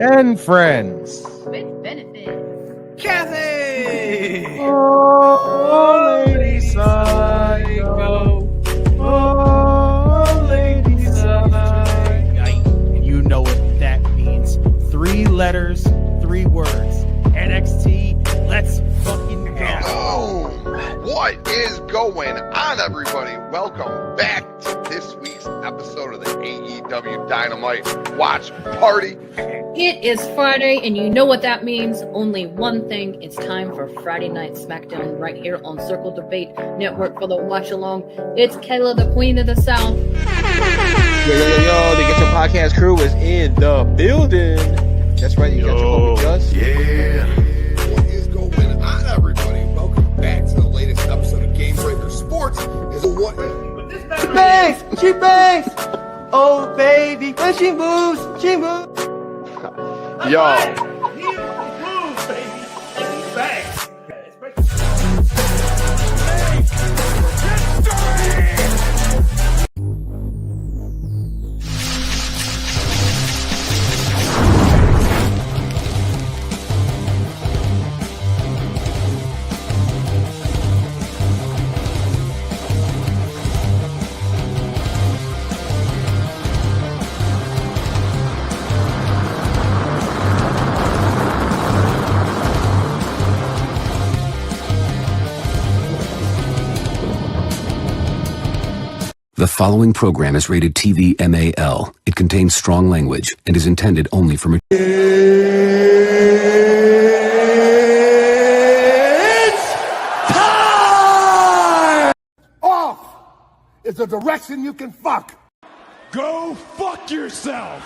and friends. With benefits. Kathy! Oh, lady psycho. Oh, lady psycho. And you know what that means. 3 letters, 3 words. NXT, let's fucking go. Oh, what is going on, everybody? Welcome back to this week's episode of the AEW Dynamite Watch Party. It is Friday, and you know what that means. Only one thing. It's time for Friday Night SmackDown right here on Circle Debate Network for the watch along. It's Kayla, the Queen of the South. Yo, the GETCHO podcast crew is in the building. That's right, you got your homie Gus. Yeah. What is going on, everybody? Welcome back to the latest episode of Game Breaker Sports. Is what? She bangs. Oh baby, when she moves, she moves. Yo. He moves, baby. And he bangs. The following program is rated TV MAL. It contains strong language and is intended only for mature. Off is a direction you can fuck. Go fuck yourself!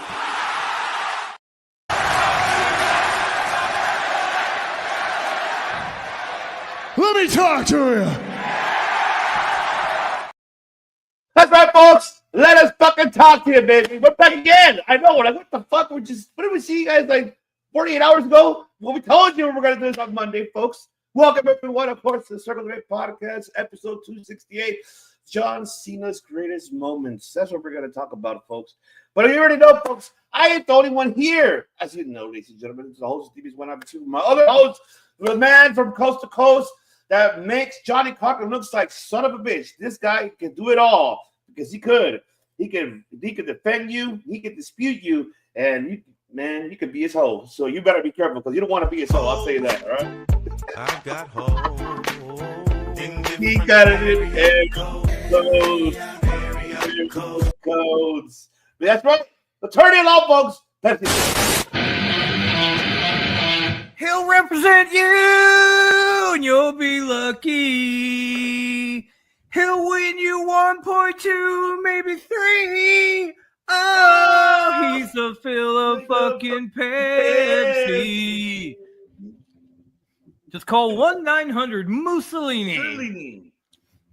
Let me talk to you! That's right, folks. Let us fucking talk to you, baby. We're back again. I know. Like, what the fuck? What did we see you guys like 48 hours ago? Well, we told you we were going to do this on Monday, folks. Welcome, everyone, of course, to the Circle of the Red Podcast, episode 268, John Cena's greatest moments. That's what we're going to talk about, folks. But you already know, folks, I ain't the only one here. As you know, ladies and gentlemen, this is the host of TV's 1 Hour 2. My other host, the man from coast to coast that makes Johnny Cochran looks like son of a bitch. This guy can do it all because he could. He could defend you. He could dispute you. And, you could be his hoe. So you better be careful because you don't want to be his hoe. I'll tell you that, all right? I got hoes. He got it in codes. But that's right. So turn it on, folks. Pepsi. He'll represent you, and you'll be lucky. He'll win you 1.2, maybe 3. Oh, he's a fucking Pepsi. Just call 1-900-Mussolini.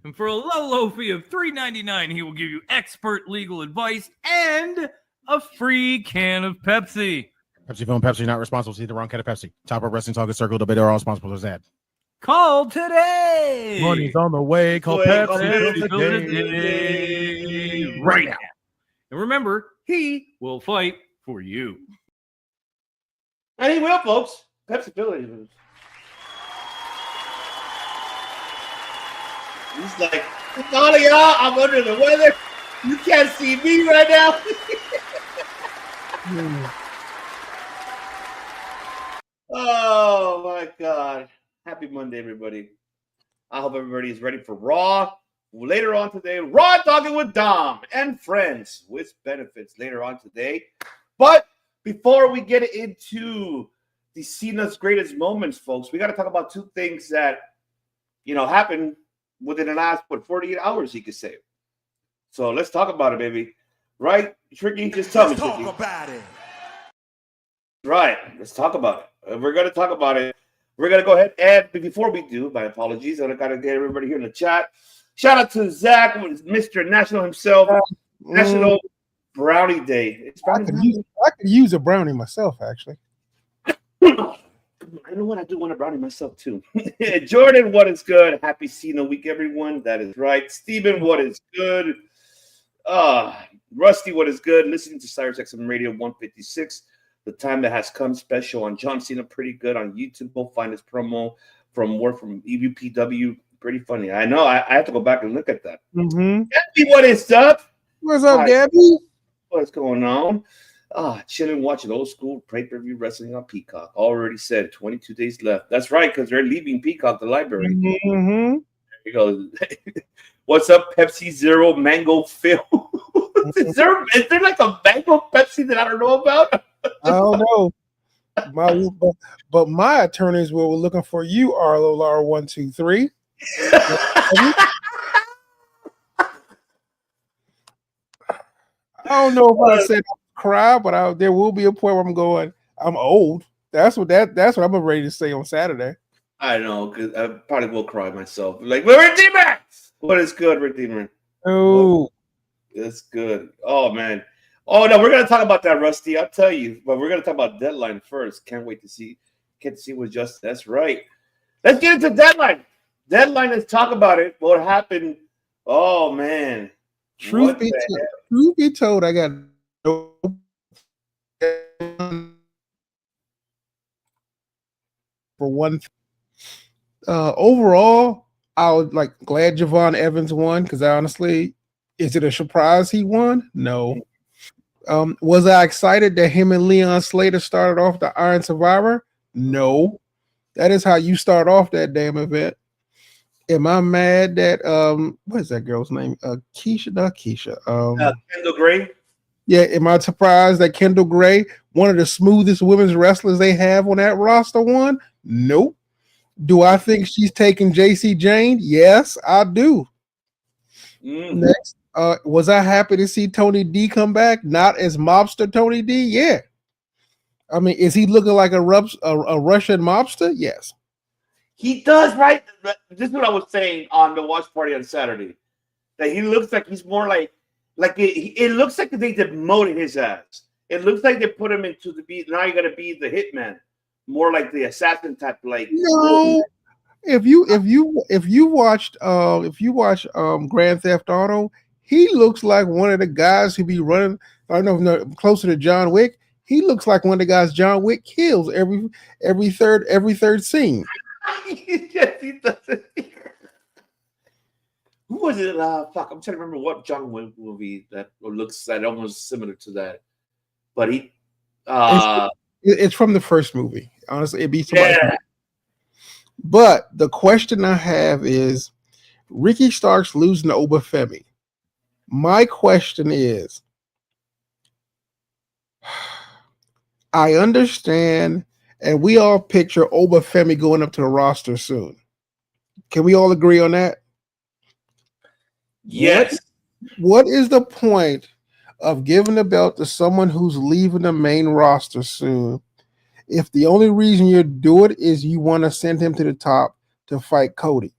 And for a low fee of $3.99, he will give you expert legal advice and a free can of Pepsi. Pepsi Film, Pepsi, not responsible. See the wrong kind of Pepsi. Top of Wrestling Talk and Circle Debate are all responsible for that. Call today. Money's on the way. Call Pepsi today. Right now. And remember, he will fight for you. And he will, folks. Pepsi Philly. He's like, all of y'all, I'm under the weather. You can't see me right now. Oh, my God. Happy Monday, everybody. I hope everybody is ready for Raw. Later on today, Raw talking with Dom and friends with benefits later on today. But before we get into the Cena's greatest moments, folks, we got to talk about 2 things that, happened within the last, 48 hours, you could say. So let's talk about it, baby. Right? Tricky, just tell me, Tricky. Talk about it. Right. Let's talk about it. We're going to talk about it. We're going to go ahead and before we do, my apologies, I got to get everybody here in the chat. Shout out to Zach, Mr. National himself. National Brownie Day. It's I could use a brownie myself, actually. I know what, I do want a brownie myself too. Jordan, what is good? Happy Cena week, everyone. That is right. Steven, what is good? Rusty, what is good? Listening to Cyrus XM Radio 156. The Time That Has Come special on John Cena, pretty good on YouTube. Go find his promo from EVPW. Pretty funny. I know. I have to go back and look at that. Mm-hmm. Gabby, what is up? What's up, Hi. Gabby? What's going on? Chilling, watching old school pay-per-view wrestling on Peacock. Already said 22 days left. That's right, because they're leaving Peacock, the library. Mm-hmm. There you go. What's up, Pepsi Zero Mango Phil? is there like a mango Pepsi that I don't know about? I don't know. But my attorneys were looking for you, Arlo Lar 123. I don't know if I said cry, but there will be a point where I'm going, I'm old. That's what I'm ready to say on Saturday. I know, because I probably will cry myself. Like, we're Redeemer! What is good, Redeemer? Oh, it's good. Oh, man. Oh, no, we're going to talk about that, Rusty. I'll tell you. But we're going to talk about Deadline first. Can't wait to see. Can't see what just. That's right. Let's get into Deadline. Deadline, let's talk about it. What happened? Oh, man. Truth be told, I got no for one. Overall, I was glad Javon Evans won because honestly, is it a surprise he won? No. Was I excited that him and Leon Slater started off the Iron Survivor? No. That is how you start off that damn event. Am I mad that what is that girl's name? Keisha. Kendall Gray. Yeah, am I surprised that Kendall Gray, one of the smoothest women's wrestlers they have on that roster, won? Nope. Do I think she's taking JC Jane? Yes, I do. Next, was I happy to see Tony D come back? Not as mobster Tony D? Yeah. I mean, is he looking like a Russian mobster? Yes. He does, right? This is what I was saying on the watch party on Saturday. That he looks like he's more like it looks like they demoted his ass. It looks like they put him into now you got to be the hitman, more like the assassin type. Like no, if you watch Grand Theft Auto, he looks like one of the guys who be running. I don't know, closer to John Wick. He looks like one of the guys John Wick kills every third scene. Yes, he does. Who was it? I'm trying to remember what John Wick movie that looks almost similar to that. But it's from the first movie. Honestly, it'd be somebody. Yeah. But the question I have is, Ricky Starks losing to Obafemi. My question is, I understand, and we all picture Obafemi going up to the roster soon. Can we all agree on that? Yes. What is the point of giving the belt to someone who's leaving the main roster soon if the only reason you do it is you want to send him to the top to fight Cody?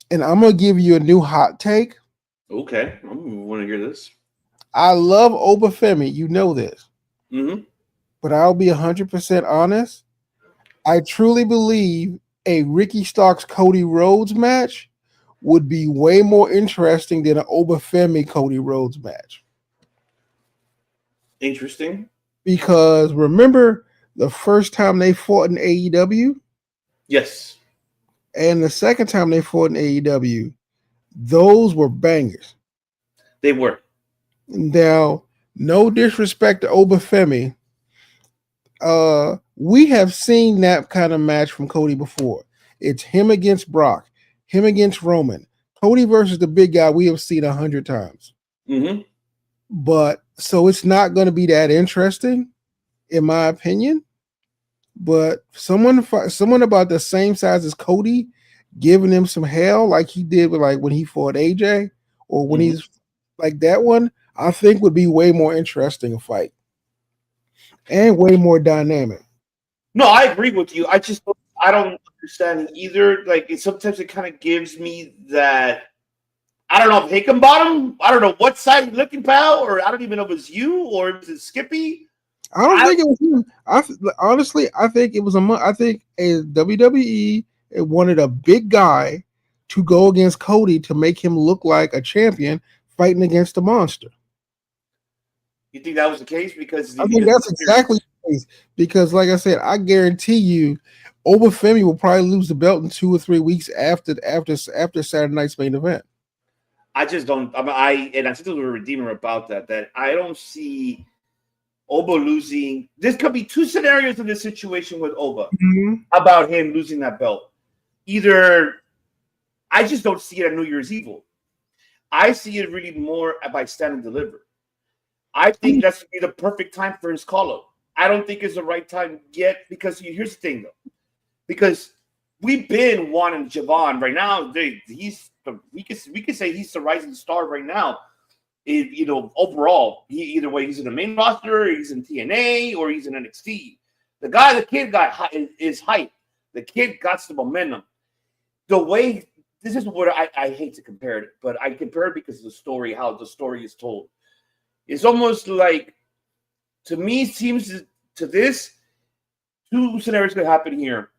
And I'm going to give you a new hot take. Okay. I want to hear this. I love Obafemi. You know this. Mm-hmm. But I'll be 100% honest. I truly believe a Ricky Starks Cody Rhodes match would be way more interesting than an Obafemi Cody Rhodes match. Interesting. Because remember the first time they fought in AEW? Yes. And the second time they fought in AEW, those were bangers. They were. Now, no disrespect to Obafemi. We have seen that kind of match from Cody before. It's him against Brock, him against Roman. Cody versus the big guy we have seen 100 times. Mm-hmm. But so it's not going to be that interesting, in my opinion. But someone about the same size as Cody giving him some hell like he did with when he fought AJ or when he's like that one, I think would be way more interesting a fight and way more dynamic. No, I agree with you. I don't understand either. Sometimes it kind of gives me that, I don't know if Hickenbottom, I don't know what side you're looking, pal, or I don't even know if it's you or if it's Skippy. I don't think it was him. Honestly, I think it was I think a WWE wanted a big guy to go against Cody to make him look like a champion fighting against a monster. You think that was the case? Because I think that's exactly the case. Because, like I said, I guarantee you, Obafemi will probably lose the belt in 2 or 3 weeks after Saturday night's main event. I just don't. I said to the Redeemer about that. That I don't see Oba losing. This could be two scenarios in this situation with Oba about him losing that belt. Either I just don't see it at New Year's Evil. I see it really more by Stand and Deliver. I think that's be the perfect time for his call up. I don't think it's the right time yet because here's the thing though, because we've been wanting Javon right now. We could say he's the rising star right now. Overall, either way, he's in the main roster, or he's in TNA, or he's in NXT. The kid got is hype. The kid got the momentum. The way this is what I hate to compare it, but I compare it because of the story, how the story is told. It's almost like, to me, seems to this, two scenarios could happen here.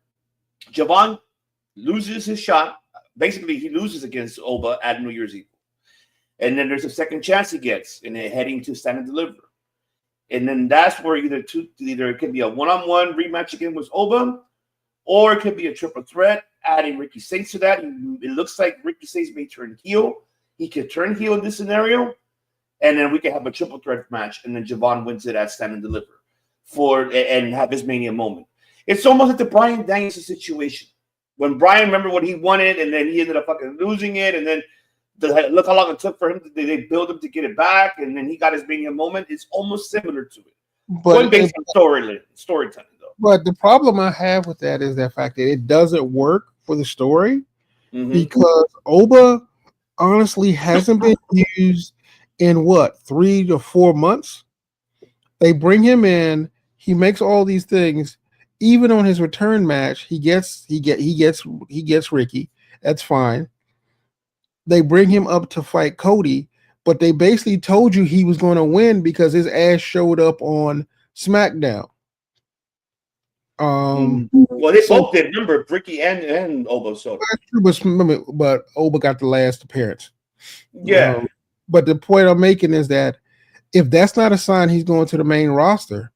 Javon loses his shot. Basically, he loses against Oba at New Year's Eve. And then there's a second chance he gets, and then heading to Stand and Deliver. And then that's where either it could be a one-on-one rematch again with Oba, or it could be a triple threat, adding Ricky Saints to that. It looks like Ricky Saints may turn heel. He could turn heel in this scenario, and then we can have a triple threat match, and then Javon wins it at Stand and Deliver and have his Mania moment. It's almost like the Bryan Danielson situation. When Bryan, remember when he won it, and then he ended up fucking losing it, and then look how long it took for him. They build him to get it back, and then he got his Mania moment. It's almost similar to it. But based on storytelling, though. But the problem I have with that is the fact that it doesn't work for the story because Oba honestly hasn't been used in 3 to 4 months. They bring him in, he makes all these things. Even on his return match, he gets Ricky. That's fine. They bring him up to fight Cody, but they basically told you he was going to win because his ass showed up on SmackDown. Well, they both did. Remember, Ricky and Oba. So that's true, but Oba got the last appearance. Yeah. But the point I'm making is that if that's not a sign he's going to the main roster,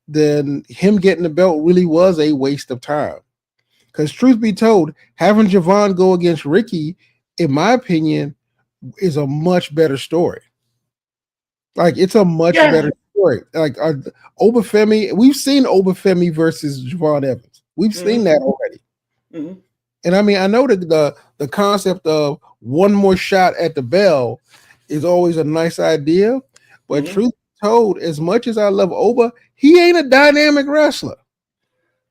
then him getting the belt really was a waste of time. Because truth be told, having Javon go against Ricky, in my opinion, is a much better story. Like, it's a much better story. Like, Obafemi, we've seen Obafemi versus Javon Evans. We've seen that already. And I mean, I know that the concept of one more shot at the bell is always a nice idea, but truth be told, as much as I love Oba, he ain't a dynamic wrestler.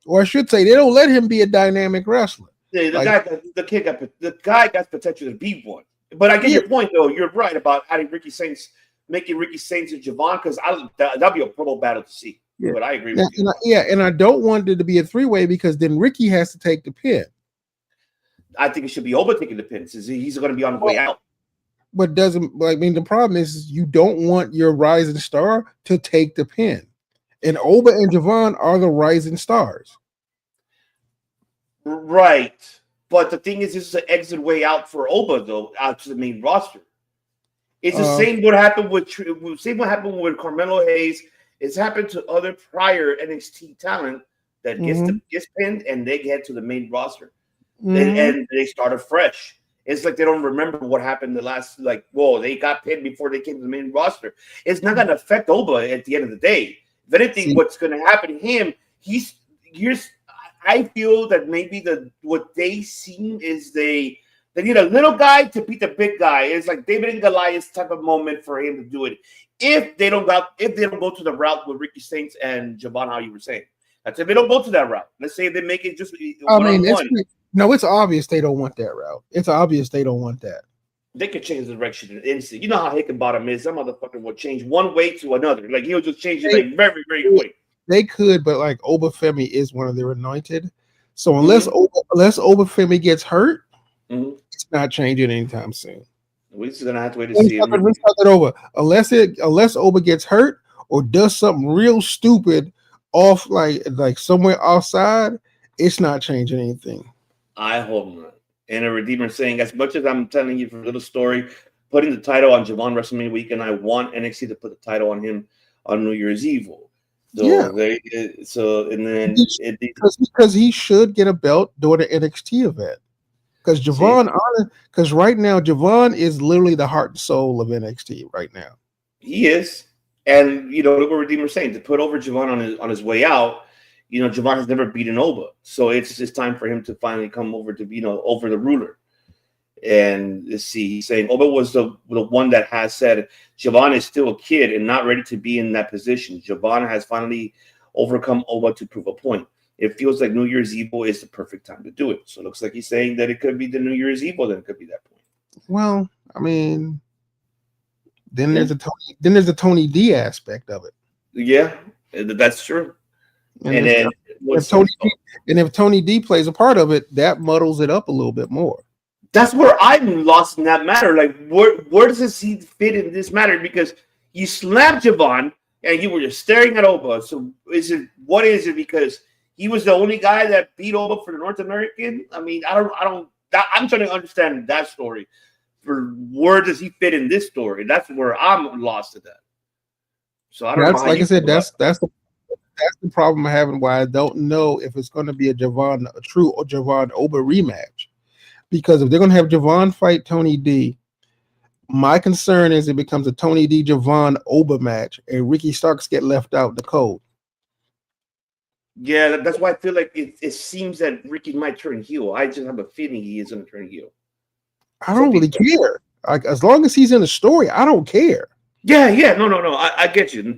Or I should say, they don't let him be a dynamic wrestler. Yeah, the guy got potential to be one. But I get your point, though. You're right about adding Ricky Saints, making Ricky Saints and Javon, because that'd be a promo battle to see. Yeah. But I agree with you. And I don't want it to be a three-way because then Ricky has to take the pin. I think it should be Oba taking the pin since he's going to be on the way out. But the problem is you don't want your rising star to take the pin. And Oba and Javon are the rising stars. Right. But the thing is, this is an exit way out for Oba, though, out to the main roster. It's the same what happened with Carmelo Hayes. It's happened to other prior NXT talent that gets pinned and they get to the main roster. And they start afresh. It's like they don't remember what happened the last, they got pinned before they came to the main roster. It's not going to affect Oba at the end of the day. If anything, what's going to happen to him, I feel that maybe what they see is they need a little guy to beat the big guy. It's like David and Goliath type of moment for him to do it. If they don't go to the route with Ricky Saints and Javon, how you were saying. That's if they don't go to that route. Let's say they make it just one-on-one. It's obvious they don't want that route. It's obvious they don't want that. They could change the direction in an instant. You know how Hickenbottom is. That motherfucker will change one way to another. Like, he'll just change it very, very quick. They could, but Obafemi is one of their anointed. So unless Obafemi gets hurt, it's not changing anytime soon. We're just gonna have to wait to see. Unless Oba gets hurt or does something real stupid off, like somewhere outside, it's not changing anything. I hope not. And a Redeemer saying, as much as I'm telling you for a little story, putting the title on Javon WrestleMania weekend. I want NXT to put the title on him on New Year's Eve. So and then because he should get a belt during the NXT event. Because because right now Javon is literally the heart and soul of NXT right now. He is, and look what Redeemer's saying, to put over Javon on his way out. Javon has never beaten Oba, so it's just time for him to finally come over to over the ruler. And let's see, he's saying Oba was the one that has said Javon is still a kid and not ready to be in that position. Javon has finally overcome Oba to prove a point. It feels like New Year's Eve is the perfect time to do it. So it looks like he's saying that it could be the New Year's Eve, then it could be that point. Well, I mean, then there's a Tony D aspect of it. Yeah, that's true. And then if Tony D plays a part of it, that muddles it up a little bit more. That's where I'm lost in that matter. Like, where does he fit in this matter? Because you slapped Javon and you were just staring at Oba. So what is it? Because he was the only guy that beat Oba for the North American. I mean, I'm trying to understand that story. For where does he fit in this story? That's where I'm lost at that. So I don't know. Like I said, that's the problem I'm having. Why I don't know if it's going to be a true Javon Oba rematch. Because if they're going to have Javon fight Tony D, my concern is it becomes a Tony D Javon Oba match, and Ricky Starks get left out the cold. Yeah, that's why I feel like it seems that Ricky might turn heel. I just have a feeling he is going to turn heel. I don't really care. Like, as long as he's in the story, I don't care. Yeah. No. I get you.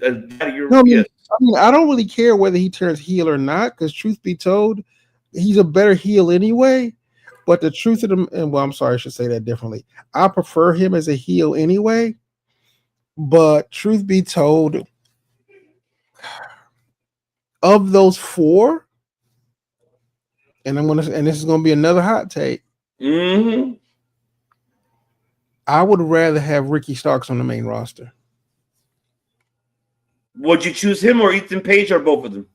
I don't really care whether he turns heel or not, because truth be told, he's a better heel anyway. But the truth of them, I'm sorry, I should say that differently. I prefer him as a heel anyway. But truth be told, of those four, and this is gonna be another hot take. Mm-hmm. I would rather have Ricky Starks on the main roster. Would you choose him or Ethan Page or both of them?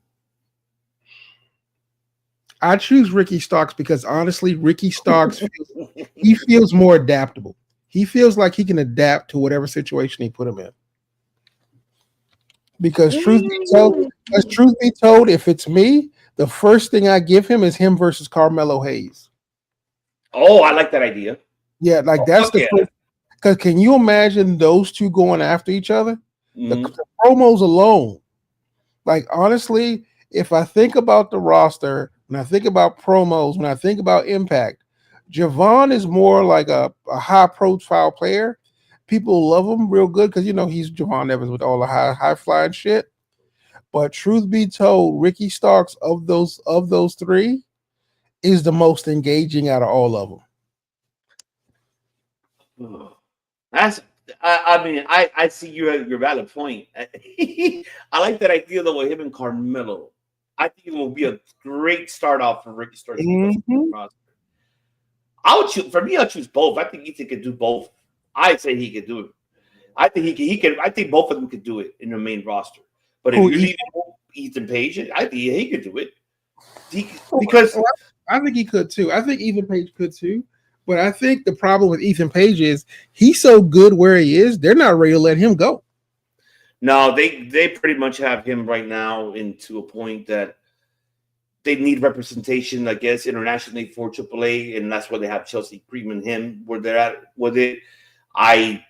I choose Ricky Starks because honestly, Ricky Starks feels more adaptable. He feels like he can adapt to whatever situation he put him in. Because truth be told, if it's me, the first thing I give him is him versus Carmelo Hayes. Oh, I like that idea. Yeah, like that's the first. Because can you imagine those two going after each other? Mm-hmm. The promos alone. Like, honestly, if I think about the roster, when I think about promos, when I think about Impact, Javon is more like a high-profile player. People love him real good because, he's Javon Evans with all the high-flying shit. But truth be told, Ricky Starks of those three is the most engaging out of all of them. I see your valid point. I like that idea though with him and Carmelo. I think it will be a great start off for Ricky Starks. Mm-hmm. I'll choose both. I think Ethan could do both. I say he could do it. I think he can. I think both of them could do it in the main roster. But if you leave Ethan Page, I think he could do it. Because I think he could too. I think Ethan Page could too. But I think the problem with Ethan Page is he's so good where he is, they're not ready to let him go. No, they pretty much have him right now into a point that they need representation, I guess, internationally for AAA, and that's why they have Chelsea Cream and him where they're at with it. I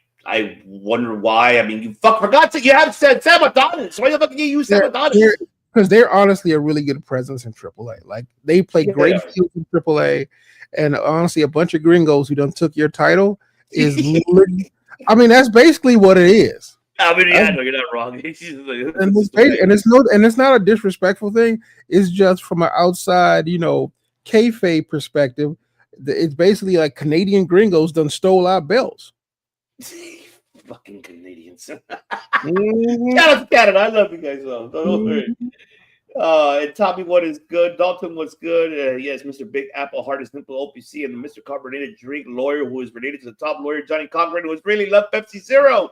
wonder why. I mean, you forgot you have said Sam Adonis. Why the fuck you use Sam Adonis? Because they're honestly a really good presence in AAA. Like, they play great fields in AAA. And honestly, a bunch of gringos who done took your title is that's basically what it is. I mean, no, you're not wrong. and it's not a disrespectful thing. It's just from an outside, kayfabe perspective. It's basically like Canadian gringos done stole our belts. Fucking Canadians. Shout out to Canada. I love you guys. Don't worry. And Tommy, what is good? Dalton, what's good? Yes, Mr. Big Apple, Hardest Nipple OPC, and the Mr. Carbonated Drink Lawyer, who is related to the top lawyer, Johnny Cochran, who has really loved Pepsi Zero,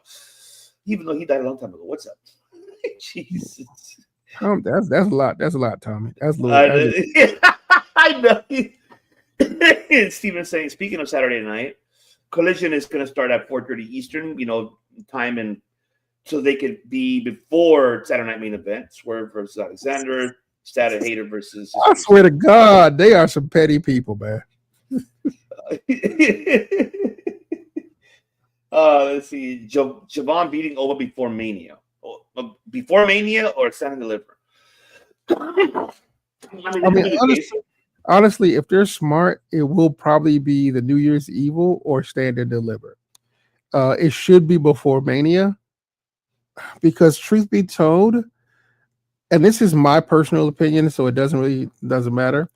even though he died a long time ago. What's up? Jesus. That's a lot. That's a lot, Tommy. That's a little. I know. Steven saying, speaking of Saturday night, Collision is going to start at 4:30 Eastern, time, and so they could be before Saturday Night Main Event. Swerve versus Alexander, Static Hater versus. I swear to God, they are some petty people, man. Let's see, Javon beating Oba before Mania. Before Mania or Stand and Deliver? Honestly, if they're smart, it will probably be the New Year's Evil or Stand and Deliver. It should be before Mania, because truth be told, and this is my personal opinion, so it doesn't matter.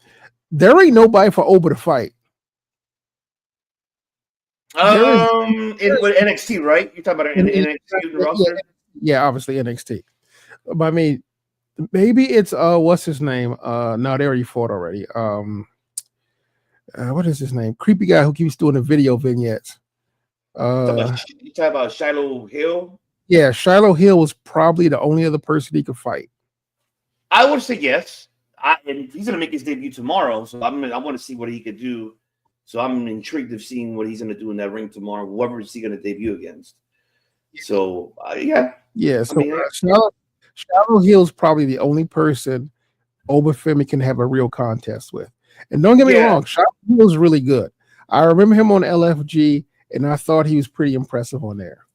There ain't nobody for Oba to fight. With NXT, right? You're talking about an NXT roster? Yeah, obviously NXT. But I mean, maybe it's what's his name? No, they already fought already. What is his name? Creepy guy who keeps doing the video vignettes. You talking about Shiloh Hill? Yeah, Shiloh Hill was probably the only other person he could fight. I would say yes. And he's going to make his debut tomorrow, so I want to see what he could do. So I'm intrigued of seeing what he's going to do in that ring tomorrow. Whoever is he going to debut against? So yeah. So Shiloh Hill is probably the only person Obafemi can have a real contest with. And don't get me wrong, Shiloh Hill is really good. I remember him on LFG, and I thought he was pretty impressive on there.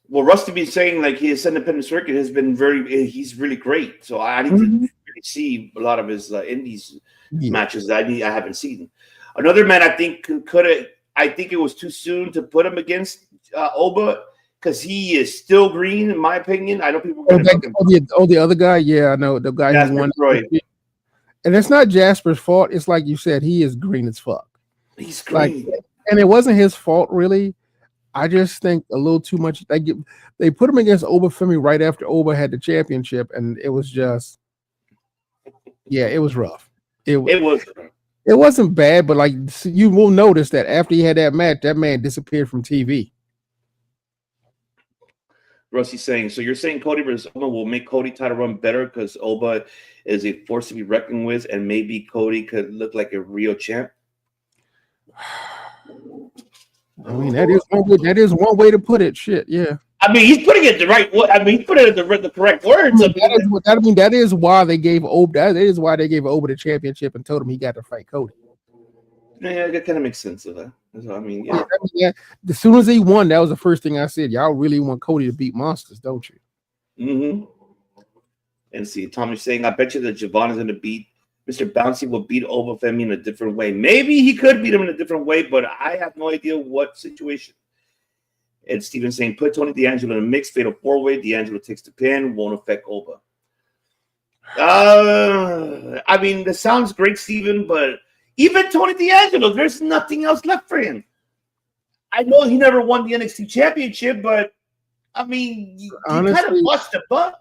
Well, Rusty be saying like his independent circuit has been he's really great. So I need to really see a lot of his indies matches that I haven't seen. Another man I think I think it was too soon to put him against Oba because he is still green, in my opinion. I know people are the other guy. Yeah, I know the guy who won. And it's not Jasper's fault. It's like you said, he is green as fuck. He's green. And it wasn't his fault, really. I just think a little too much. They put him against Obafemi right after Oba had the championship, and it was just, it was rough. It was. It wasn't bad, but you will notice that after he had that match, that man disappeared from TV. Rusty's saying, so you're saying Cody versus Oba will make Cody title run better because Oba is a force to be reckoned with, and maybe Cody could look like a real champ? I mean, that is one way to put it. Shit, yeah. I mean, he's putting it the right way. I mean, he's putting it the correct words. That is why they gave Oba. That is why they gave Oba the championship and told him he got to fight Cody. Yeah, that kind of makes sense of that. I mean, as soon as he won, that was the first thing I said. Y'all really want Cody to beat monsters, don't you? Mm-hmm. And see, Tommy's saying, I bet you that Javon is going to beat Mr. Bouncy will beat Obafemi in a different way. Maybe he could beat him in a different way, but I have no idea what situation. And Steven saying, put Tony D'Angelo in a mixed fatal four-way. D'Angelo takes the pin, won't affect Oba. I mean, that sounds great, Steven, but even Tony D'Angelo, there's nothing else left for him. I know he never won the NXT championship, but I mean, he kind of lost the butt.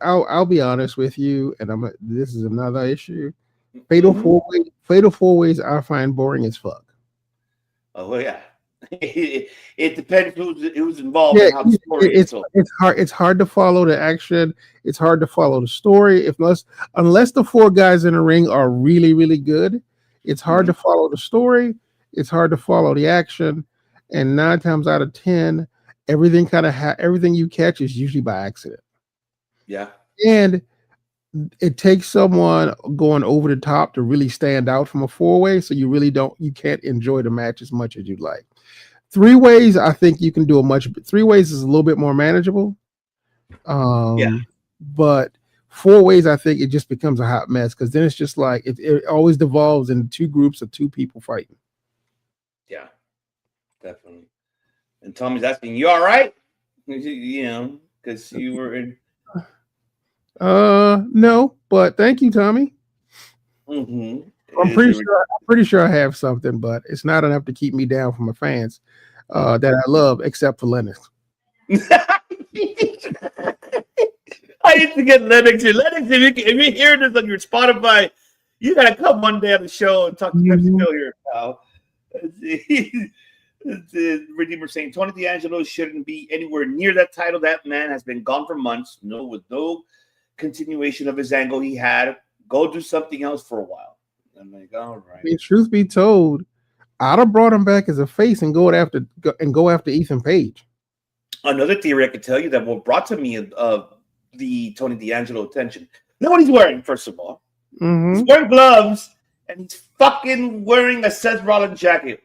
I'll be honest with you, and this is another issue. Fatal four ways I find boring as fuck. Oh yeah, it depends who's involved. And how the story it's hard to follow the action. It's hard to follow the story unless the four guys in the ring are really really good. It's hard to follow the story. It's hard to follow the action, and 9 times out of 10, everything everything you catch is usually by accident. Yeah. And it takes someone going over the top to really stand out from a four-way, so you can't enjoy the match as much as you'd like. 3 ways, I think you can do 3 ways is a little bit more manageable. But 4 ways, I think it just becomes a hot mess because then it's just like it always devolves into 2 groups of 2 people fighting. Yeah, definitely. And Tommy's asking, you all right? Because you were in. No, but thank you, Tommy. Mm-hmm. I'm pretty sure I have something, but it's not enough to keep me down from my fans that I love, except for Lennox. I need to get Lennox here. Lennox, if you're hearing this on your Spotify, you gotta come one day on the show and talk to Pepsi Phil here, pal. The Redeemer saying Tony D'Angelo shouldn't be anywhere near that title. That man has been gone for months. With no continuation of his angle he had. Go do something else for a while. I'm like, all right. I mean, truth be told, I'd have brought him back as a face and go after Ethan Page. Another theory I could tell you that what brought to me the Tony D'Angelo attention. Know what he's wearing, first of all. Mm-hmm. He's wearing gloves and he's fucking wearing a Seth Rollins jacket.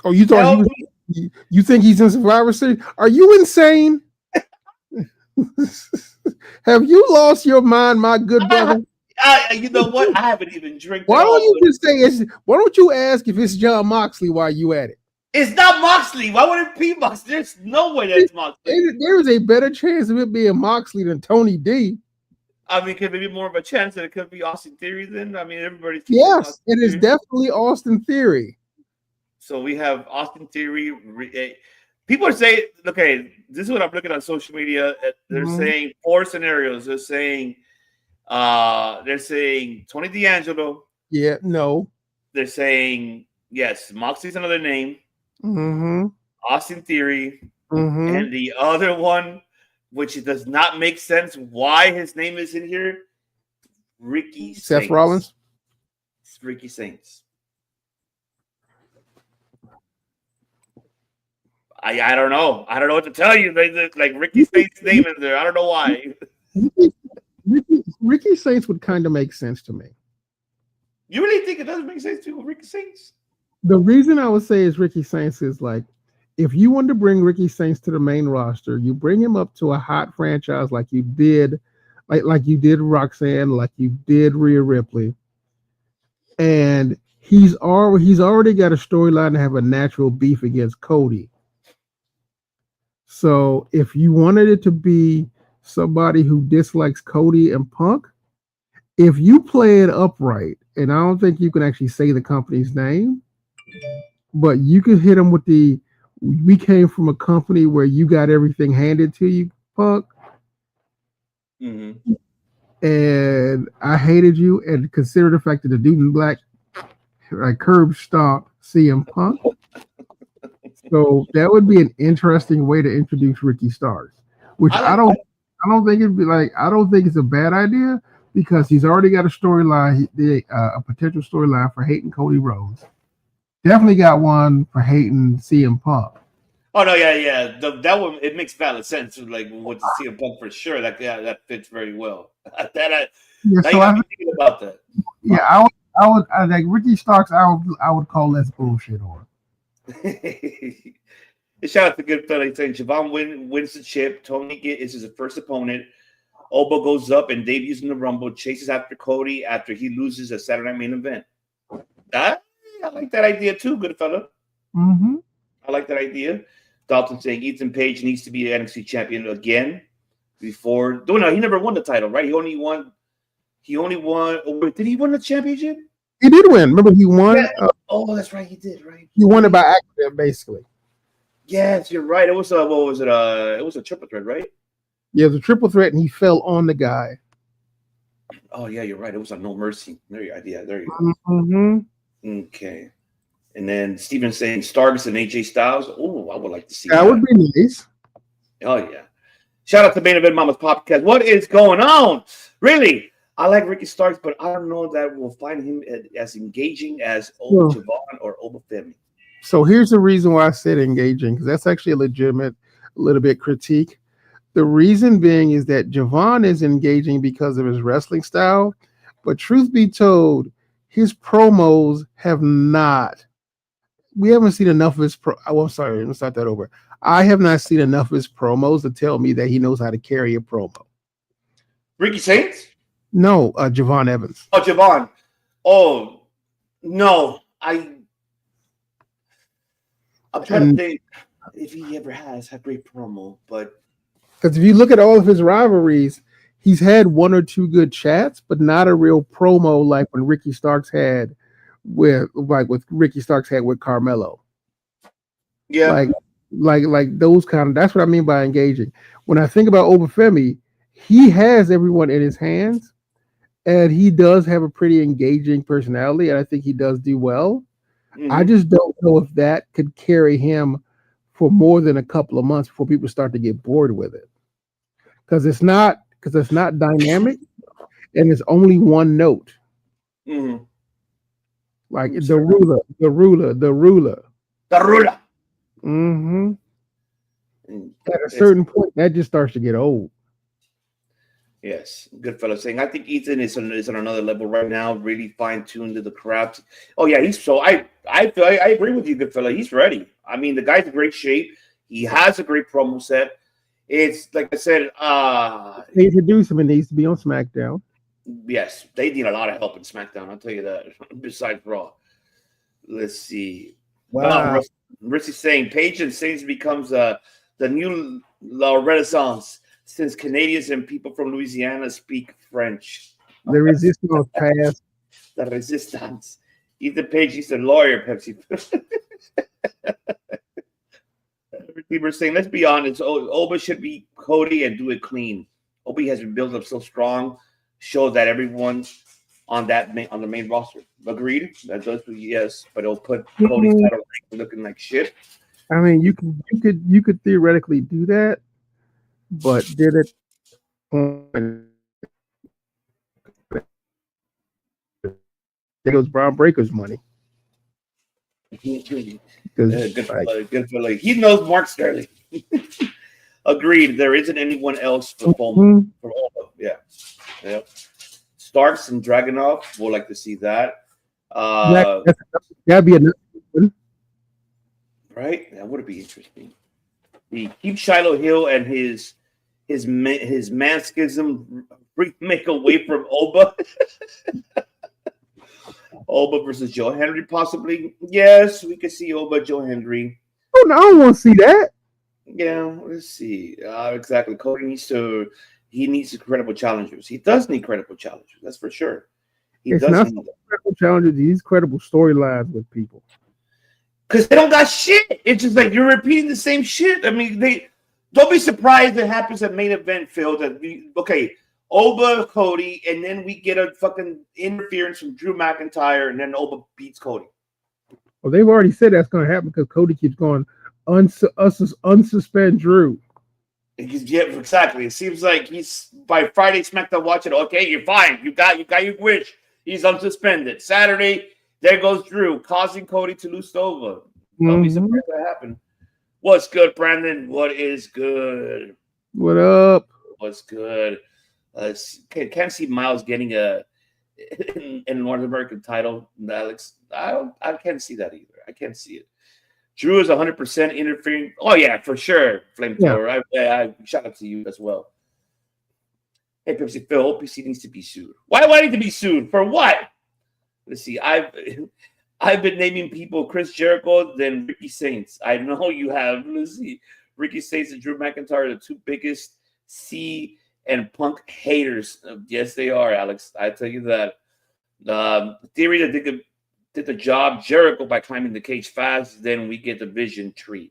Oh, you thought you think he's in Survivor Series? Are you insane? Have you lost your mind, my good brother? You know what? I haven't even drank. Why don't you just say why don't you ask if it's John Moxley while you at it? It's not Moxley. Why would it be Moxley? There's no way that's Moxley. There is a better chance of it being Moxley than Tony D. I mean, could be more of a chance that it could be Austin Theory then? I mean, everybody's... Yes, it is definitely Austin Theory. So we have Austin Theory. People are saying, okay, this is what I'm looking on social media. They're saying 4 scenarios. They're saying Tony D'Angelo. Yeah, no. They're saying, yes, Moxley's another name. Mm-hmm. Austin Theory. Mm-hmm. And the other one, which does not make sense why his name is in here, Ricky Saints. Seth Rollins? It's Ricky Saints. I don't know. I don't know what to tell you. Like Ricky Saints' name is there. I don't know why. Ricky Saints would kind of make sense to me. You really think it doesn't make sense to Ricky Saints? The reason I would say is Ricky Saints is like, if you want to bring Ricky Saints to the main roster, you bring him up to a hot franchise like you did, like you did Roxanne, like you did Rhea Ripley, and he's already got a storyline to have a natural beef against Cody. So if you wanted it to be somebody who dislikes Cody and Punk, if you play it upright, and I don't think you can actually say the company's name, but you could hit them with we came from a company where you got everything handed to you, Punk. Mm-hmm. And I hated you, and consider the fact that the dude in black curb stomped CM Punk. So that would be an interesting way to introduce Ricky Starks, which I don't think it'd be like, I don't think it's a bad idea because he's already got a storyline, a potential storyline for hating Cody Rhodes. Definitely got one for hating CM Punk. Oh no, yeah. That one, it makes valid sense. Like with the CM Punk for sure. That fits very well. I'm thinking about that. Yeah, I would like Ricky Starks. I would call less bullshit on. Shout out to good fella saying Javon wins the chip. Tony is his first opponent. Obo goes up and debuts in the Rumble, chases after Cody after he loses a Saturday Night Main Event. I like that idea too, good fella. Mm-hmm. I like that idea. Dalton saying Ethan Page needs to be an NXT champion again. Before, no, he never won the title, right? He only won. Did he win the championship? He did win. Remember, he won. Yeah. Oh, that's right. He did, right? He won it by accident, basically. Yes, you're right. It was what was it? It was a triple threat, right? Yeah, it was a triple threat, and he fell on the guy. Oh yeah, you're right. It was a No Mercy. There you go. Mm-hmm. Okay. And then Steven saying Starks and AJ Styles. Oh, I would like to see that. Would be nice. Oh yeah. Shout out to Main Event Mama's Podcast. What is going on? Really? I like Ricky Starks, but I don't know that we'll find him as engaging as Javon or Obafemi. So here's the reason why I said engaging, because that's actually a legitimate, little bit critique. The reason being is that Javon is engaging because of his wrestling style, but truth be told, his promos have not. We haven't seen enough of his I'm sorry, let me start that over. I have not seen enough of his promos to tell me that he knows how to carry a promo. Ricky Saints? No, Javon Evans. Oh, Javon. Oh, no. I'm trying to think if he ever has a great promo, but because if you look at all of his rivalries, he's had one or two good chats, but not a real promo like when Ricky Starks had with Carmelo. Yeah, like those kind of. That's what I mean by engaging. When I think about Obafemi, he has everyone in his hands, and he does have a pretty engaging personality, and I think he does do well. Mm-hmm. I just don't know if that could carry him for more than a couple of months before people start to get bored with it. Because it's not dynamic, and it's only one note. Mm-hmm. Like the ruler. The ruler. Mm-hmm. And At a certain point, that just starts to get old. yes, good fellow saying. I think Ethan is on another level right now, really fine tuned to the craft. Oh yeah, he's so I agree with you, good fella. He's ready. I mean, the guy's in great shape. He has a great promo set. It's like I said, They introduce him and needs to be on SmackDown. yes, they need a lot of help in SmackDown. I'll tell you that. Besides Raw, let's see. Wow. Richie's saying Paige and Saints becomes the new Renaissance since Canadians and people from Louisiana speak French. The resistance passed. The resistance. Ethan Page, he's a lawyer, Pepsi. People are saying, let's be honest, Oba should be Cody and do it clean. Obi has been built up so strong, show that everyone on the main roster. Agreed? That does, yes, but it'll put Cody's title looking like shit. I mean, you could theoretically do that, but did it? There goes Braun Breaker's money. Good for like, he knows Mark Sterling. Agreed. There isn't anyone else for Oba. Yeah. Yep. Starks and Dragunov. We'll like to see that. That'd be another one. Right? That would be interesting. Keep Shiloh Hill and his manschism make away from Oba. Oba versus Joe Henry, possibly. Yes, we could see Oba, Joe Henry. Oh, no, I don't want to see that. Yeah, let's see. Exactly. Cody needs credible challengers. He does need credible challengers. That's for sure. It's not credible challengers. These credible storylines with people. Because they don't got shit. It's just like you're repeating the same shit. I mean, don't be surprised it happens at main event, Phil. Oba, Cody, and then we get a fucking interference from Drew McIntyre, and then Oba beats Cody. Well, they've already said that's going to happen because Cody keeps going unsuspend Drew. Yeah, exactly. It seems like he's by Friday SmackDown watching. Okay, you're fine. You got your wish. He's unsuspended. Saturday, there goes Drew, causing Cody to lose over. Don't be surprised that happened. What's good, Brandon? What is good? What up? What's good? Can't see Miles getting a North American title, Alex. I can't see that either. I can't see it. Drew is 100% interfering. Oh yeah, for sure. Flamethrower. Yeah. I shout out to you as well. Hey, Pepsi Phil, OPC needs to be sued. Why do I need to be sued? For what? Let's see. I've been naming people Chris Jericho, then Ricky Saints. I know you have. Let's see. Ricky Saints and Drew McIntyre are the two biggest C and Punk haters. Yes, they are, Alex. I tell you that. Theory that they did the job, Jericho, by climbing the cage fast, then we get the vision tree.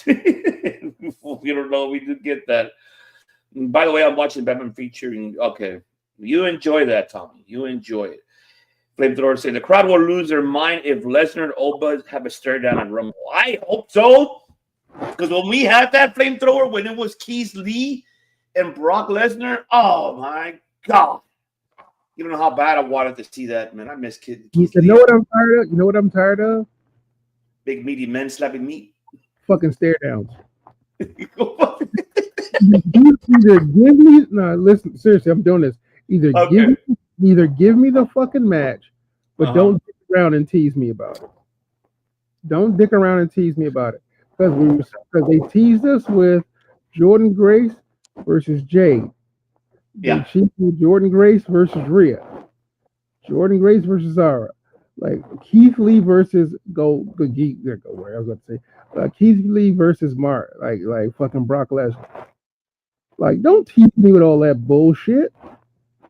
We don't know. We did get that. By the way, I'm watching Batman featuring. Okay, you enjoy that, Tommy. You enjoy it. Flamethrower saying the crowd will lose their mind if Lesnar and Oba have a stare down and Rumble. I hope so, because when we had that Flamethrower, when it was Keith Lee and Brock Lesnar, oh my God. You don't know how bad I wanted to see that, man. I miss Keith You know what I'm tired of? You know what I'm tired of? Big meaty men slapping meat. Fucking stare downs. Either give me listen, seriously, I'm doing this. Either give me the fucking match, but don't dick around and tease me about it. Don't dick around and tease me about it. Because they teased us with Jordan Grace versus Jade. Yeah. Jordan Grace versus Rhea. Jordan Grace versus Zara. Like Keith Lee versus Keith Lee versus Mark. Like fucking Brock Lesnar. Like, don't tease me with all that bullshit.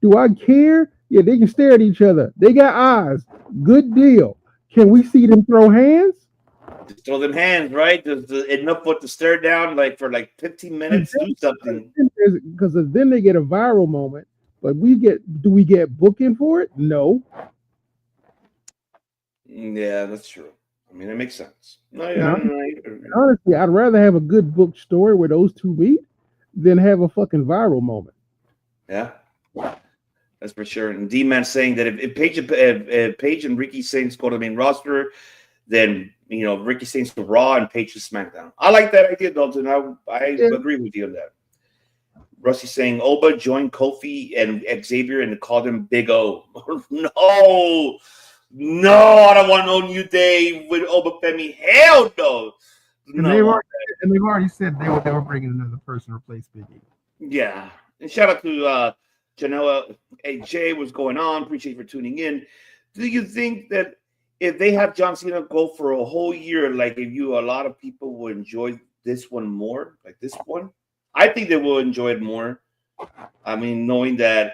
Do I care? Yeah, they can stare at each other. They got eyes. Good deal. Can we see them throw hands? Just throw them hands, right? There's enough for to stare down for 15 minutes, do something. Because then they get a viral moment, but do we get booking for it? No. Yeah, that's true. I mean, it makes sense. Honestly, I'd rather have a good booked story where those two meet than have a fucking viral moment. Yeah. That's for sure. And D-Man saying that if Paige and Ricky Saints go to the main roster, then Ricky Saints to Raw and Paige to SmackDown. I like that idea, Dalton. I agree with you on that. Rusty saying Oba joined Kofi and Xavier and called him Big O. No, I don't want no New Day with Oba Femi. Hell no. And they've already said they were bringing another person to replace Big E. Yeah. And shout out to Genoa. Hey, Jay, what's going on? Appreciate you for tuning in. Do you think that if they have John Cena go for a whole year, like a lot of people will enjoy this one more, like this one? I think they will enjoy it more. I mean, knowing that,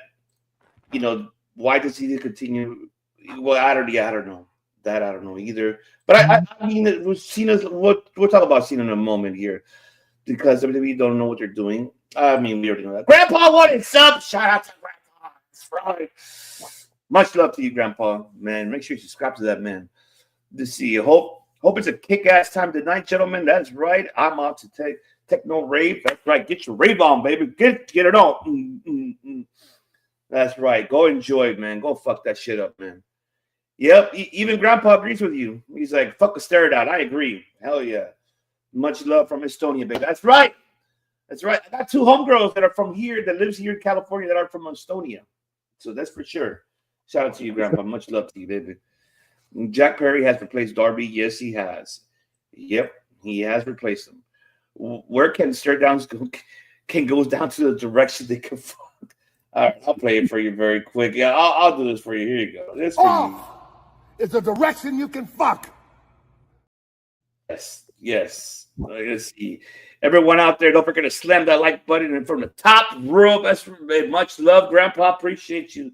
why does he continue? Well, I don't know. That I don't know either. But I mean, Cena's. We'll talk about Cena in a moment here, because WWE don't know what they're doing. I mean, we already know that. Grandpa wanted sub. Shout out to Grandpa. That's right. Much love to you, Grandpa. Man, make sure you subscribe to that man. To see. Hope it's a kick-ass time tonight, gentlemen. That's right. I'm out to take techno rave. That's right. Get your rave on, baby. Get it on. That's right. Go enjoy it, man. Go fuck that shit up, man. Yep. Even Grandpa agrees with you. He's like, fuck a stare out. I agree. Hell yeah. Much love from Estonia, baby. That's right. That's right. I got 2 homegirls that are from here, that lives here in California, that are from Estonia. So that's for sure. Shout out to you, Grandpa. Much love to you, baby. Jack Perry has replaced Darby. Yes, he has. Yep, he has replaced him. Where can stare downs go? Can goes down to the direction they can fuck. All right, I'll play it for you very quick. Yeah, I'll do this for you. Here you go. This for you. It's a direction you can fuck. Yes. Let's see. Everyone out there, don't forget to slam that like button. And from the top row, that's much love, Grandpa. Appreciate you.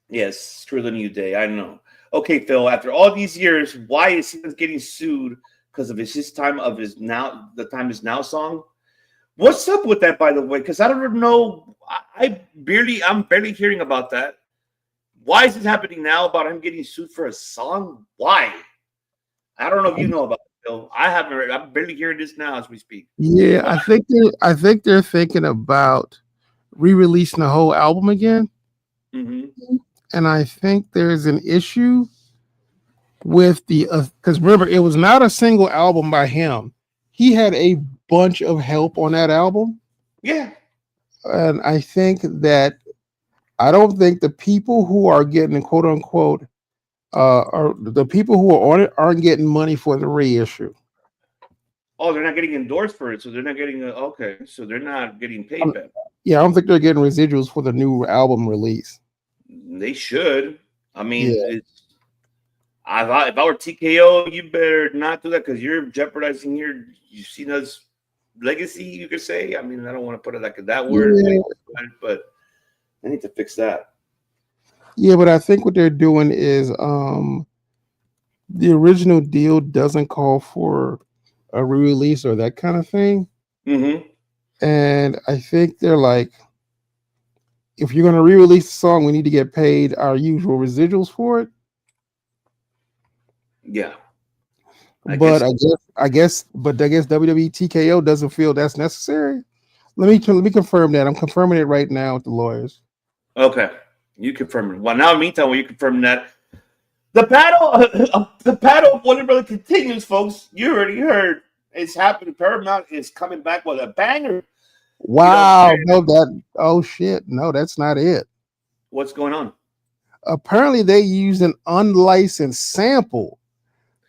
Yes, screw the New Day. I know. Okay, Phil. After all these years, why is he getting sued because of the time is now song? What's up with that, by the way? Because I don't know. I'm barely hearing about that. Why is it happening now about him getting sued for a song? Why? I don't know if you know about it, Phil. I haven't heard. I'm barely hearing this now as we speak. Yeah, I think they're thinking about re-releasing the whole album again. Mm-hmm. And I think there's an issue with the because remember, it was not a single album by him. He had a bunch of help on that album. Yeah. And I don't think the people who are getting quote unquote are the people who are on it aren't getting money for the reissue. Oh, they're not getting endorsed for it, so they're not getting so they're not getting paid back. Yeah, I don't think they're getting residuals for the new album release. They should. I mean, if I were TKO, you better not do that because you're jeopardizing Cena's legacy, you could say. I mean, I don't want to put it like that word, but I need to fix that. Yeah, but I think what they're doing is the original deal doesn't call for a re-release or that kind of thing. Mm-hmm. And I think they're like, if you're going to re-release the song, we need to get paid our usual residuals for it. Yeah. I guess WWE TKO doesn't feel that's necessary. Let me confirm that. I'm confirming it right now with the lawyers. Okay. You confirm it. Well, now meantime, when you confirm that, the battle of Wonder Brother continues, folks. You already heard. It's happening. Paramount is coming back with a banger. Wow. No, that's not it. What's going on? Apparently they used an unlicensed sample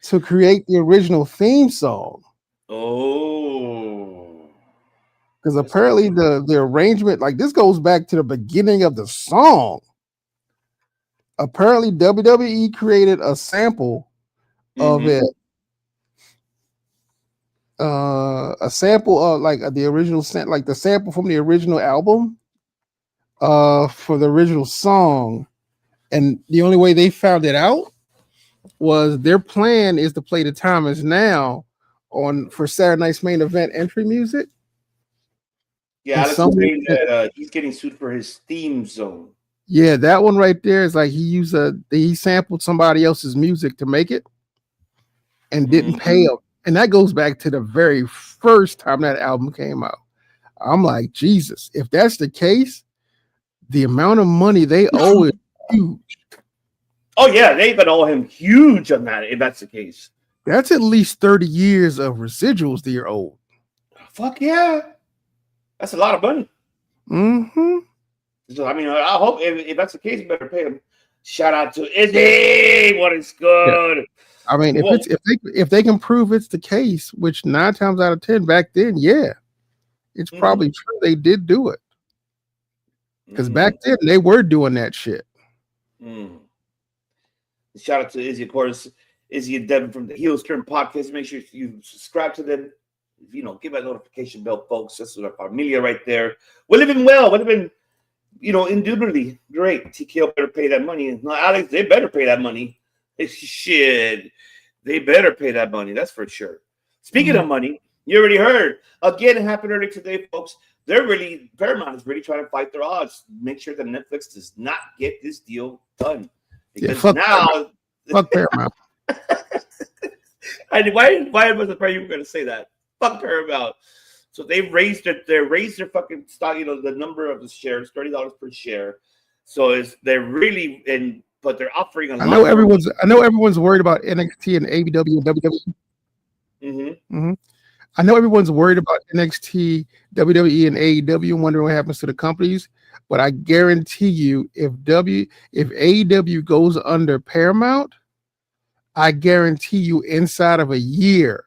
to create the original theme song. Oh. Because apparently the arrangement, like this goes back to the beginning of the song. Apparently WWE created a sample of it. A sample of like the original like the sample from the original album for the original song. And the only way they found it out was their plan is to play The Time Is Now for Saturday Night's Main Event entry music. Yeah, Alex is saying that he's getting sued for his theme song. Yeah, that one right there is like he sampled somebody else's music to make it and didn't pay him. And that goes back to the very first time that album came out. I'm like, Jesus, if that's the case, the amount of money they owe is huge. Oh yeah, they even owe him huge on that. If that's the case, That's at least 30 years of residuals that you're owed. fuck yeah, that's a lot of money. Mm-hmm. So I mean, I hope if that's the case, you better pay him. Shout out to Izzy. What is good? Yeah. I mean, if they can prove it's the case, which 9 times out of 10 back then, yeah, it's probably true they did do it. Because back then they were doing that shit. Shout out to Izzy, of course. Izzy and Devin from the Heels Turn podcast. Make sure you subscribe to them. Give that notification bell, folks. That's our familia right there. We're living well. We're living, indubitably great. TKO better pay that money. No, Alex, they better pay that money. Shit. They better pay that money. That's for sure. Speaking of money, you already heard. Again, it happened earlier today, folks. Paramount is really trying to fight their odds. Make sure that Netflix does not get this deal done. Because fuck Paramount. Why was the you were going to say that? Fuck Paramount. So they've raised their fucking stock. The number of the shares, $30 per share. So they're really but they're offering a lot. I know everyone's worried about NXT and AEW and WWE. I know everyone's worried about NXT, WWE, and AEW and wondering what happens to the companies. But I guarantee you, if AEW goes under Paramount, I guarantee you inside of a year,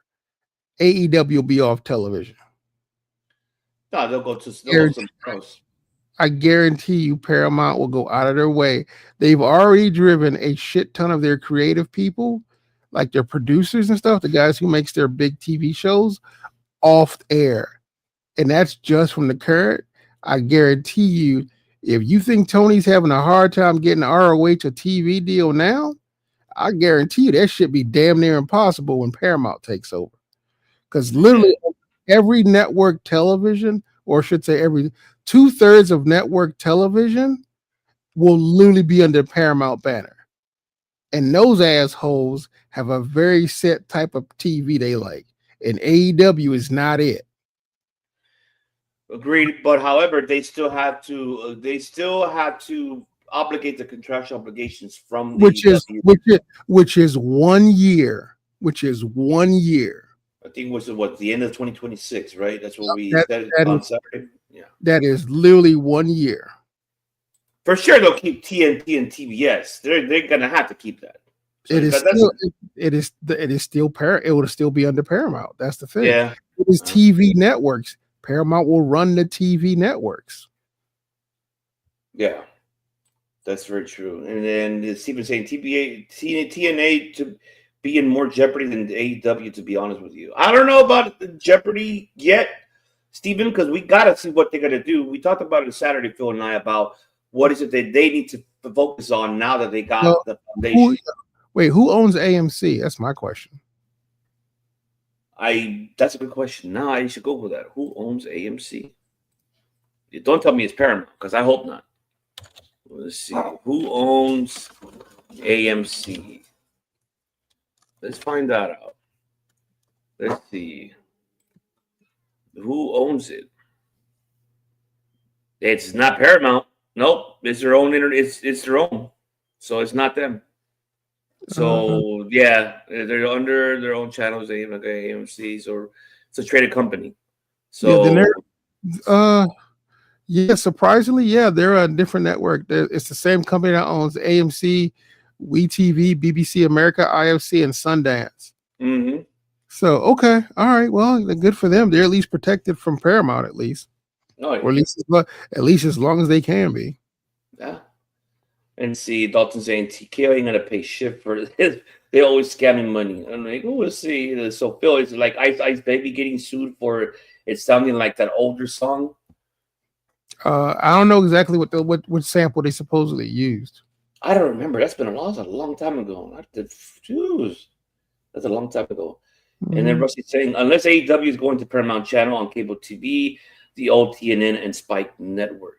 AEW will be off television. No, they'll go somewhere else. I guarantee you Paramount will go out of their way. They've already driven a shit ton of their creative people, like their producers and stuff, the guys who makes their big TV shows, off air. And that's just from the current. I guarantee you, if you think Tony's having a hard time getting an ROH or TV deal now, I guarantee you that should be damn near impossible when Paramount takes over. Because literally every network television, or I should say every 2/3 of network television, will literally be under Paramount banner. And those assholes have a very set type of TV they like. And AEW is not it. Agreed, but however, they still have to obligate the contractual obligations from which is 1 year. Which is 1 year. I think it was the end of 2026, right? That's what we said on Saturday. Yeah, that is literally 1 year. For sure, they'll keep TNT and TBS. They're gonna have to keep that. So it will still be under Paramount. That's the thing. Yeah, it is TV networks. Paramount will run the TV networks. Yeah, that's very true. And then Stephen saying TNA to be in more jeopardy than AEW, to be honest with you. I don't know about the jeopardy yet, Stephen, because we got to see what they're going to do. We talked about it Saturday, Phil and I, about what is it that they need to focus on now that they got the foundation. Who owns AMC? That's my question. That's a good question. Now I should Google that. Who owns AMC? Don't tell me it's Paramount, because I hope not. Let's see. Who owns AMC? Let's find that out. Let's see. Who owns it? It's not Paramount. Nope. It's their own it's their own. So it's not them. So yeah, they're under their own channels, like AMC, or it's a traded company. So surprisingly, they're a different network. It's the same company that owns AMC, WeTV, BBC America, IFC, and Sundance. Mm-hmm. So okay, all right. Well, good for them. They're at least protected from Paramount, at least, or at least as long as they can be. Yeah. And see, Dalton saying TKO ain't gonna pay shit for this. They always scamming money. I'm like, we'll see. So Phil is like Ice Baby getting sued for it sounding like that older song. I don't know exactly what sample they supposedly used. I don't remember. That's been a long time ago. That's a long time ago. Mm-hmm. And then Rusty's saying, unless AEW is going to Paramount Channel on cable TV, the old TNN and Spike Network.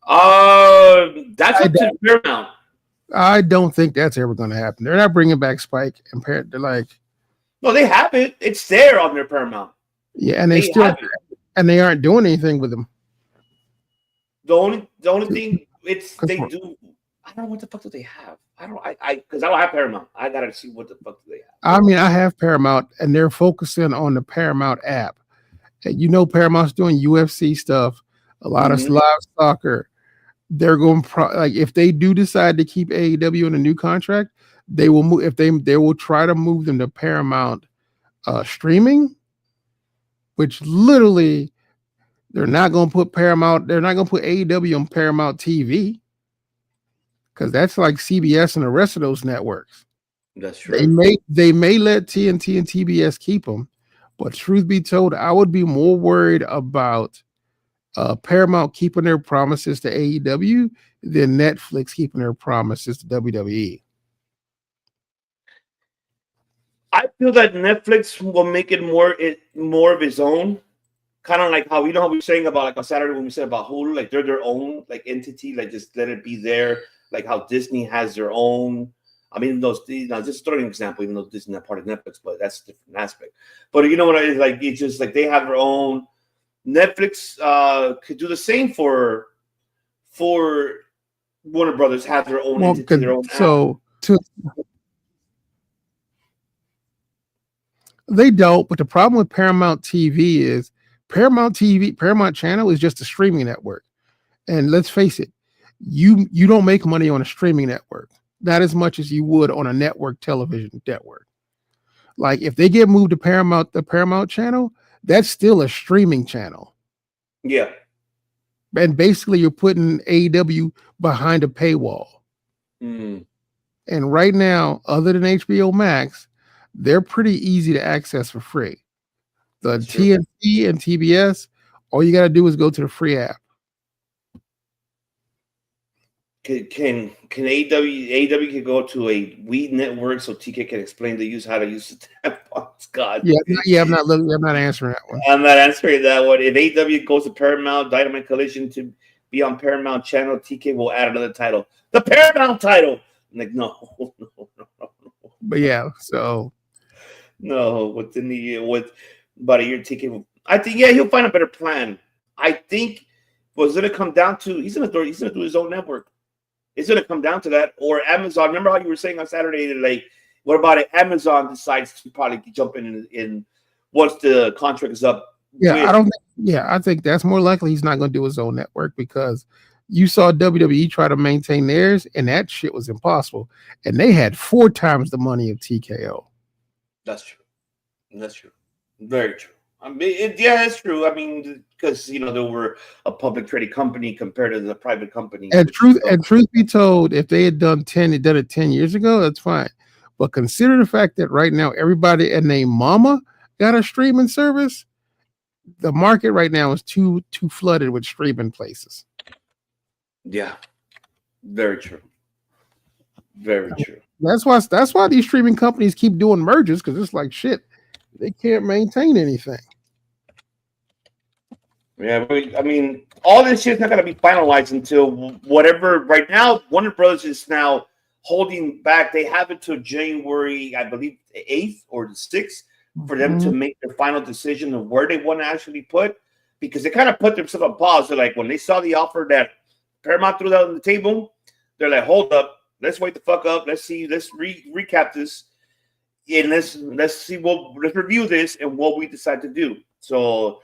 That's up to Paramount. I don't think that's ever going to happen. They're not bringing back Spike and Parent. They're like, no, they have it. It's there on their Paramount. Yeah, and they still and they aren't doing anything with them. The only thing they do. I don't know what the fuck do they have. Because I don't have Paramount. I gotta see what the fuck do they have. I mean, I have Paramount, and they're focusing on the Paramount app. And you know, Paramount's doing UFC stuff, a lot of live soccer. They're going like if they do decide to keep AEW in a new contract, they will move. If they will try to move them to Paramount streaming, which literally they're not going to put Paramount. They're not going to put AEW on Paramount TV because that's like CBS and the rest of those networks. That's true. They may let TNT and TBS keep them, but truth be told, I would be more worried about Paramount keeping their promises to AEW than Netflix keeping their promises to WWE. I feel that Netflix will make it more of its own, kind of like how how we were saying about like on Saturday when we said about Hulu, like they're their own like entity, like just let it be there, like how Disney has their own. I mean, just throwing an example, even though Disney is not part of Netflix, but that's a different aspect. But you know what I mean? Like it's just like they have their own. Netflix could do the same for Warner Brothers, have their own entity, their own app. They don't, but the problem with Paramount TV is Paramount Channel is just a streaming network. And let's face it, you don't make money on a streaming network, not as much as you would on a network television network. Like if they get moved to the Paramount Channel, that's still a streaming channel. Yeah. And basically you're putting AEW behind a paywall. And right now, other than HBO Max, they're pretty easy to access for free. The TNT and TBS, all you got to do is go to the free app. Can AEW can go to a Wii network so TK can explain how to use the tampons? God. Yeah, I'm not answering that one. I'm not answering that one. If AEW goes to Paramount Dynamite Collision to be on Paramount Channel, TK will add another title, the Paramount title. I'm like, no. But yeah, so no. With about a year, TK will. I think he'll find a better plan. I think what's going to come down to he's going to do his own network. It's going to come down to that, or Amazon. Remember how you were saying on Saturday, like, what about if Amazon decides to probably jump in once the contract is up? I think that's more likely he's not going to do his own network because you saw WWE try to maintain theirs, and that shit was impossible. And they had 4 times the money of TKO. That's true. Very true. I mean, that's true. I mean, because they were a public traded company compared to the private company. And truth be told, if they had done it 10 years ago, that's fine. But consider the fact that right now everybody and their mama got a streaming service. The market right now is too flooded with streaming places. Yeah, very true. Very true. That's why these streaming companies keep doing mergers because it's like shit. They can't maintain anything. Yeah, I mean, all this shit's not going to be finalized until whatever. Right now, Warner Brothers is now holding back. They have it till January, I believe, the 8th or the 6th for them to make their final decision of where they want to actually put, because they kind of put themselves on pause. They're like, when they saw the offer that Paramount threw out on the table, they're like, hold up, let's wait the fuck up. Let's see, let's recap this. And let's let's review this and what we decide to do. So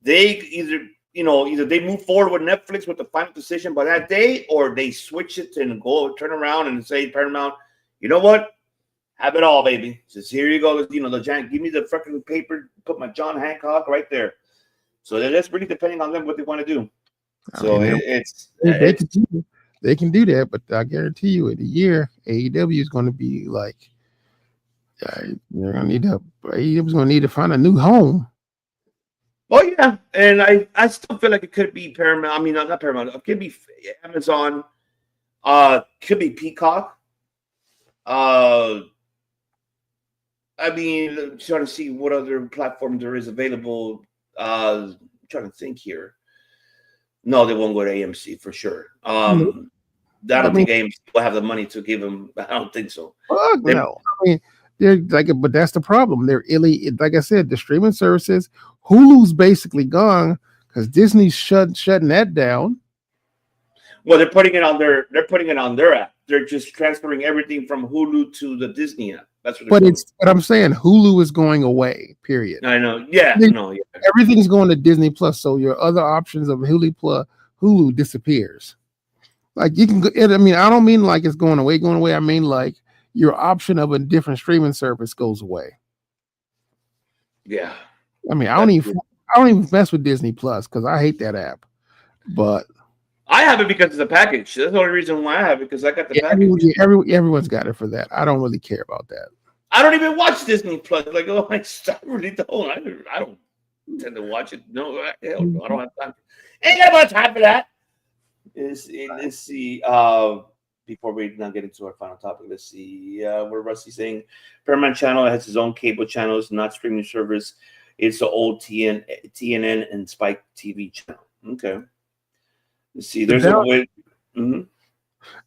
they either they move forward with Netflix with the final decision by that day, or they switch it and turn around and say, Paramount, you know what? Have it all, baby. Just here you go. The giant, give me the fucking paper, put my John Hancock right there. So that's really depending on them what they want to do. So they can do that, but I guarantee you, in a year, AEW is going to be like. They're gonna need to find a new home. Oh yeah, and I still feel like it could be Paramount. I mean, not Paramount. It could be Amazon. Could be Peacock. I mean, I'm trying to see what other platform there is available. I'm trying to think here. No, they won't go to AMC for sure. I don't think AMC will have the money to give them. I don't think so. No, I mean. But that's the problem. They're like I said, the streaming services. Hulu's basically gone because Disney's shutting that down. Well, they're putting it on their app. They're just transferring everything from Hulu to the Disney app. That's what. But I'm saying Hulu is going away. Period. I know. Yeah. Everything's going to Disney Plus, so your other options of Hulu disappears. Like you can. I mean, I don't mean like it's going away. Going away. I mean like your option of a different streaming service goes away. Yeah. I mean, I don't even mess with Disney Plus because I hate that app. But I have it because it's a package. That's the only reason why I have it, because I got the package. Everyone's got it for that. I don't really care about that. I don't even watch Disney Plus. Like, oh, I really don't. I don't tend to watch it. No, hell no, I don't have time. Ain't got much time for that. Let's see. Before we now get into our final topic, let's see. What Rusty's saying, Paramount Channel has its own cable channels, not streaming service. It's the old TNN and Spike TV channel. Okay. Let's see. There's a way. Mm-hmm.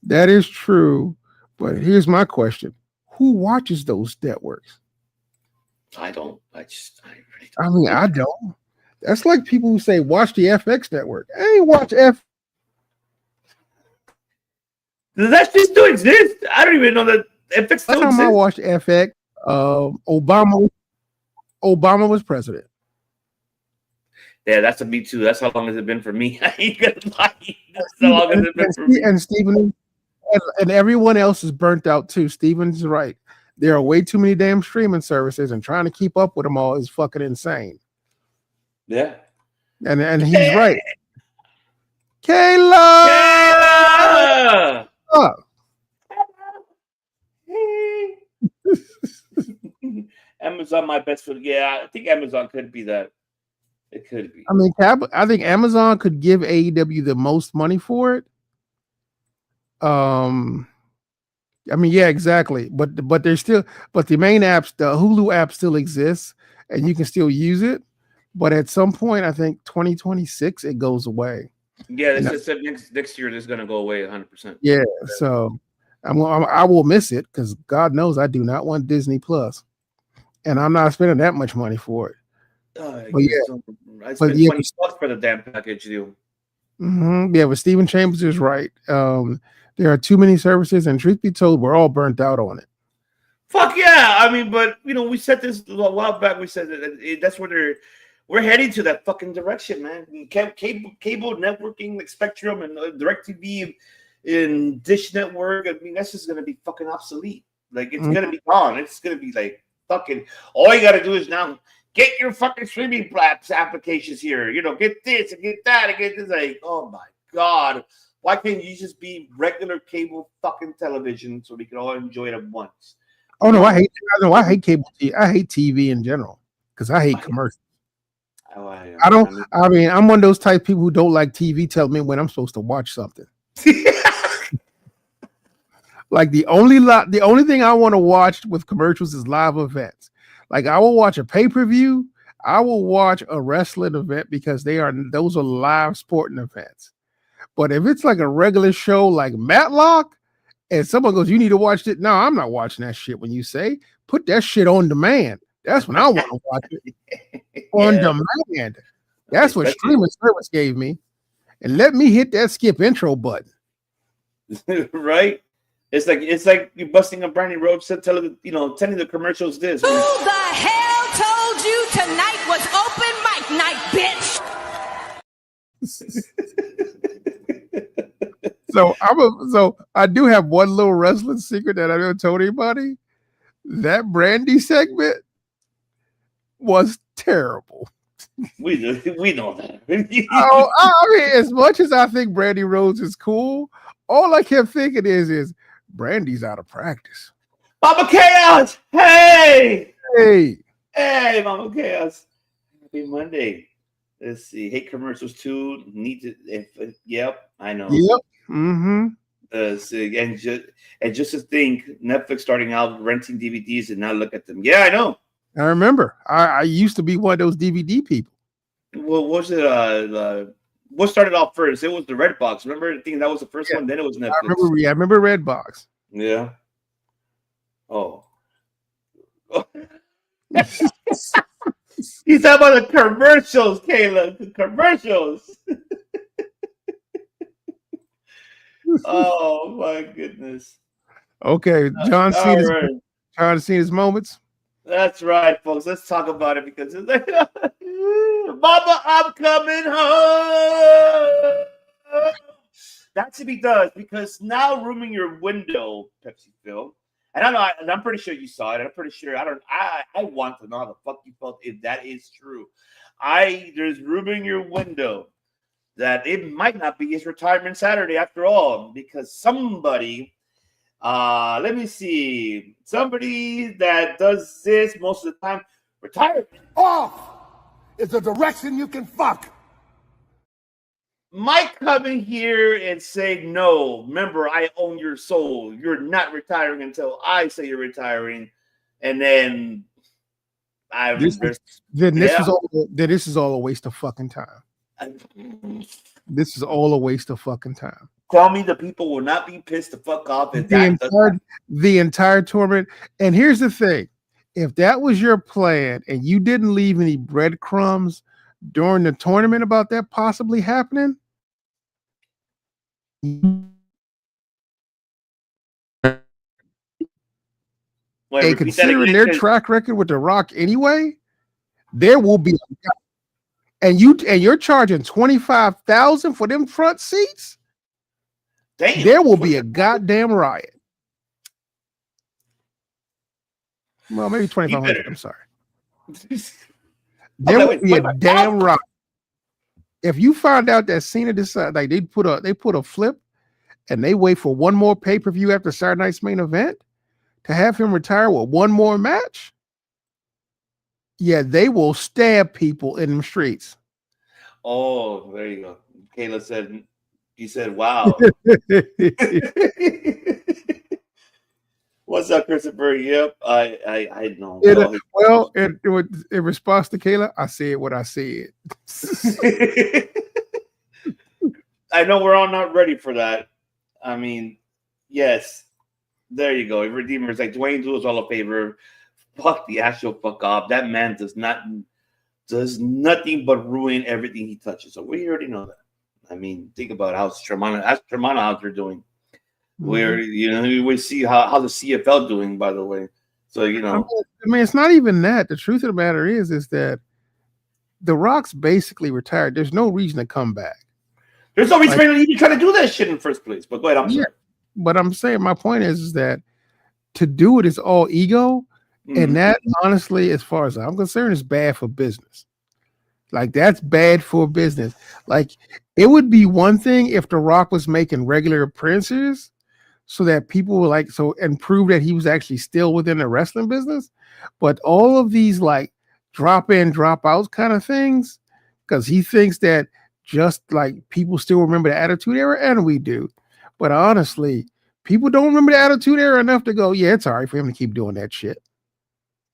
That is true, but here's my question: who watches those networks? I don't. I don't. That's like people who say watch the FX network. I ain't watch F. Does that shit still exist? I don't even know that FX still exists. Last time I watched FX, Obama was president. Yeah, that's a me too. That's how long has it been for me? I ain't gonna lie. That's how long has it been for me? And Stephen and everyone else is burnt out too. Stephen's right. There are way too many damn streaming services, and trying to keep up with them all is fucking insane. Yeah. And he's right. Kayla! Amazon, my best friend. Yeah, I think Amazon could be that. It could be. I mean, I think Amazon could give AEW the most money for it. I mean, yeah, exactly. But the main apps, the Hulu app still exists, and you can still use it. But at some point, I think 2026, it goes away. Yeah, this is next year. This is gonna go away 100%. Yeah, so I will miss it because God knows I do not want Disney Plus, and I'm not spending that much money for it. I spent $20 for the damn package deal. Mm-hmm. Yeah, but Stephen Chambers is right. There are too many services, and truth be told, we're all burnt out on it. Fuck yeah! I mean, but we said this a while back. We said that that's where we're heading to that fucking direction, man. Cable networking, like Spectrum and DirecTV and Dish Network. I mean, that's just gonna be fucking obsolete. Like it's gonna be gone. It's gonna be like fucking. All you gotta do is now get your fucking streaming applications here. Get this and get that and get this. Like, oh my god, why can't you just be regular cable fucking television so we can all enjoy it at once? Oh no, I hate cable TV. I hate TV in general because I hate commercials. I'm one of those type of people who don't like TV telling me when I'm supposed to watch something. Like the only thing I want to watch with commercials is live events. Like I will watch a pay-per-view, I will watch a wrestling event because those are live sporting events. But if it's like a regular show like Matlock and someone goes, you need to watch it. No, I'm not watching that shit. When you say put that shit on demand, that's when I want to watch it. On demand. That's what streaming service gave me. And let me hit that skip intro button. Right? It's like you busting a Brandy Rhodes telling the commercials this. Who the hell told you tonight was open mic night, bitch? So I do have one little wrestling secret that I never told anybody. That Brandy segment was terrible. We know that. I mean, as much as I think Brandy Rhodes is cool, all I kept thinking is Brandy's out of practice. Mama Chaos! Hey, Mama Chaos! Happy Monday. Let's see. Hate commercials too. Yep, I know. Yep. Mm-hmm. And just to think, Netflix starting out renting DVDs and now look at them. Yeah, I know. I remember. I used to be one of those DVD people. Well, what was it? What started off first? It was the Redbox. Remember? I think that was the first one. Then it was Netflix. I remember Redbox. Yeah. Oh. He's talking about the commercials, Caleb. The commercials. Oh my goodness. Okay, All right. John Cena's moments. That's right, folks. Let's talk about it because it's like, Mama, I'm coming home. That's what he does because now rooming your window, Pepsi Phil. And I know, and I'm pretty sure you saw it. I'm pretty sure. I want to know how the fuck you felt if that is true. There's rooming your window that it might not be his retirement Saturday after all because somebody. Let me see. Somebody that does this most of the time, retirement Off is a direction you can fuck. might come in here and say, no, remember, I own your soul. You're not retiring until I say you're retiring. And then this is all a waste of fucking time. This is all a waste of fucking time. Tell me the people will not be pissed the fuck off if the entire tournament. And here's the thing: if that was your plan and you didn't leave any breadcrumbs during the tournament about that possibly happening, and considering their track record with The Rock anyway, there will be and you're charging $25,000 for them front seats. Damn. There will be a goddamn riot. Well, maybe 2,500. I'm sorry. There will be a damn riot. If you find out that Cena decided, like they put a flip, and they wait for one more pay-per-view after Saturday night's main event to have him retire with one more match, yeah, they will stab people in the streets. Oh, there you go. Kayla said. He said, wow. What's up, Christopher? Yep, I know. In response to Kayla, I said what I said. I know we're all not ready for that. I mean, yes, there you go. Redeemer's like, Dwayne, do us all a favor. Fuck the actual fuck off. That man does nothing but ruin everything he touches. So we already know that. I mean, think about how Tremana out there doing. Where we see how the CFL doing, by the way. So I mean, it's not even that. The truth of the matter is that The Rock's basically retired. There's no reason to come back. There's no reason to even try to do that shit in the first place. But go ahead, I'm sorry. But I'm saying my point is that to do it is all ego, and that honestly, as far as I'm concerned, is bad for business. Like that's bad for business. Like it would be one thing if The Rock was making regular appearances so that people were like, and prove that he was actually still within the wrestling business. But all of these like drop in, drop outs kind of things, because he thinks that just like people still remember the Attitude Era, and we do. But honestly, people don't remember the Attitude Era enough to go, yeah, it's all right for him to keep doing that shit.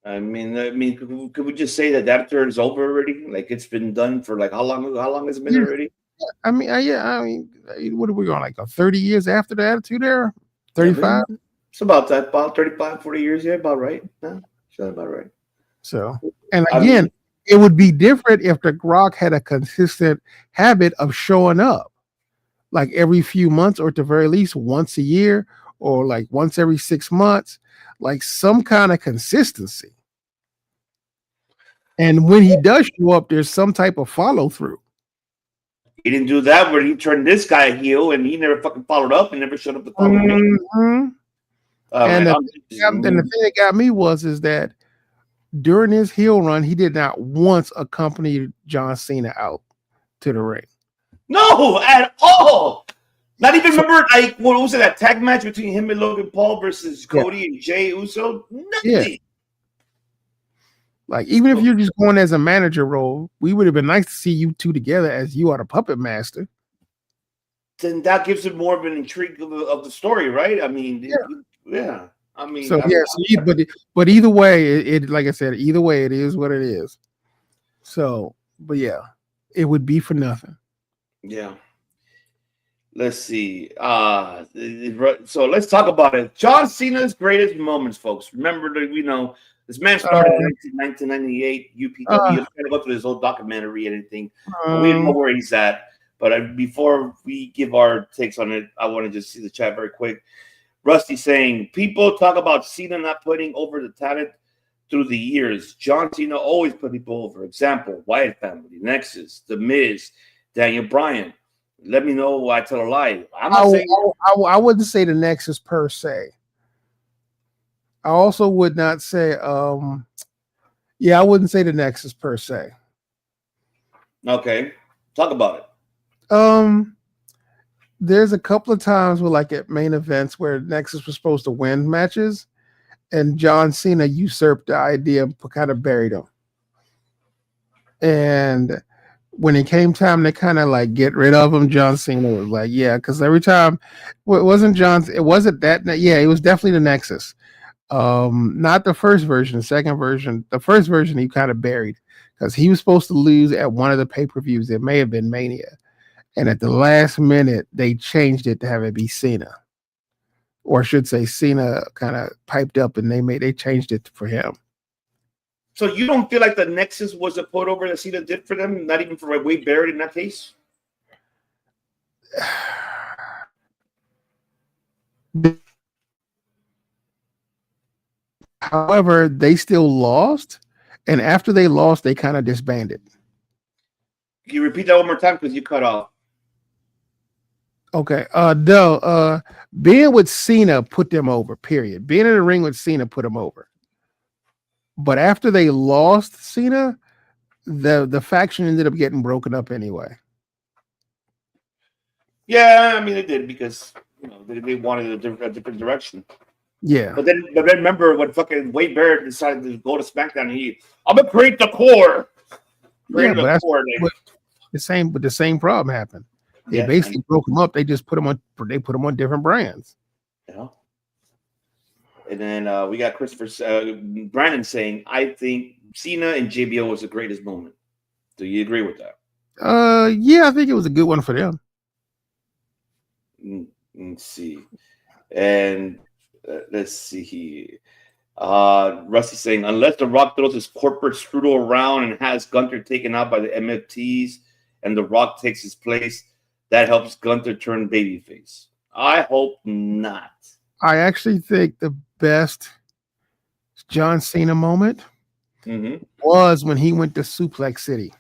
I mean, could we just say that turn is over already? Like it's been done for like how long has it been already? I mean, what are we going like 30 years after the Attitude Era? 35? It's about that, about 35, 40 years. Yeah, about right. Yeah, about right. So, and again, it would be different if The Rock had a consistent habit of showing up, like every few months, or at the very least once a year, or like once every 6 months, like some kind of consistency. And when he does show up, there's some type of follow through. He didn't do that where he turned this guy heel and he never fucking followed up and never showed up to call and the thing that got me is that during his heel run, he did not once accompany John Cena out to the ring. No, at all. Not even remember like what was it, that tag match between him and Logan Paul versus Cody and Jey Uso? Nothing. Yeah. Like, even if you're just going as a manager role, we would have been nice to see you two together as you are the puppet master. Then that gives it more of an intrigue of the story, right? I mean, yeah. I mean, but either way, it like I said, either way, it is what it is. So, but yeah, it would be for nothing. Yeah. Let's see. So let's talk about it. John Cena's greatest moments, folks. Remember that we know this man started in 1998 UPW. I'm trying to go through this whole documentary and everything. We don't know where he's at. But before we give our takes on it, I want to just see the chat very quick. Rusty saying, people talk about Cena not putting over the talent through the years. John Cena always put people over. Example, Wyatt family, Nexus, The Miz, Daniel Bryan. Let me know why I tell a lie. I'm not saying I wouldn't say the Nexus per se. I also would not say I wouldn't say the Nexus per se. Okay. Talk about it. There's a couple of times where, like at main events, where Nexus was supposed to win matches, and John Cena usurped the idea and kind of buried him. And when it came time to kind of like get rid of him, John Cena was like, yeah, because every time it wasn't that. Yeah, it was definitely the Nexus. Not the first version, the second version. The first version he kind of buried because he was supposed to lose at one of the pay-per-views. It may have been Mania. And at the last minute, they changed it to have it be Cena. Or I should say Cena kind of piped up and they changed it for him. So you don't feel like the Nexus was a put over that Cena did for them? Not even for Wade Barrett in that case? However, they still lost. And after they lost, they kind of disbanded. Can you repeat that one more time? Because you cut off. Okay. Being with Cena put them over, period. Being in the ring with Cena put them over. But after they lost Cena, the faction ended up getting broken up anyway. Yeah, I mean, they did because they wanted a different direction. Yeah. But then remember when fucking Wade Barrett decided to go to SmackDown, I'm going to create the core. Yeah, but the same problem happened. They basically broke them up. They just put them on different brands. Yeah. And then we got Christopher Brandon saying, I think Cena and JBL was the greatest moment. Do you agree with that? Yeah, I think it was a good one for them. Let's see. And let's see. Rusty saying, unless The Rock throws his corporate strudel around and has Gunther taken out by the MFTs and The Rock takes his place, that helps Gunther turn babyface. I hope not. I actually think the best John Cena moment was when he went to Suplex City.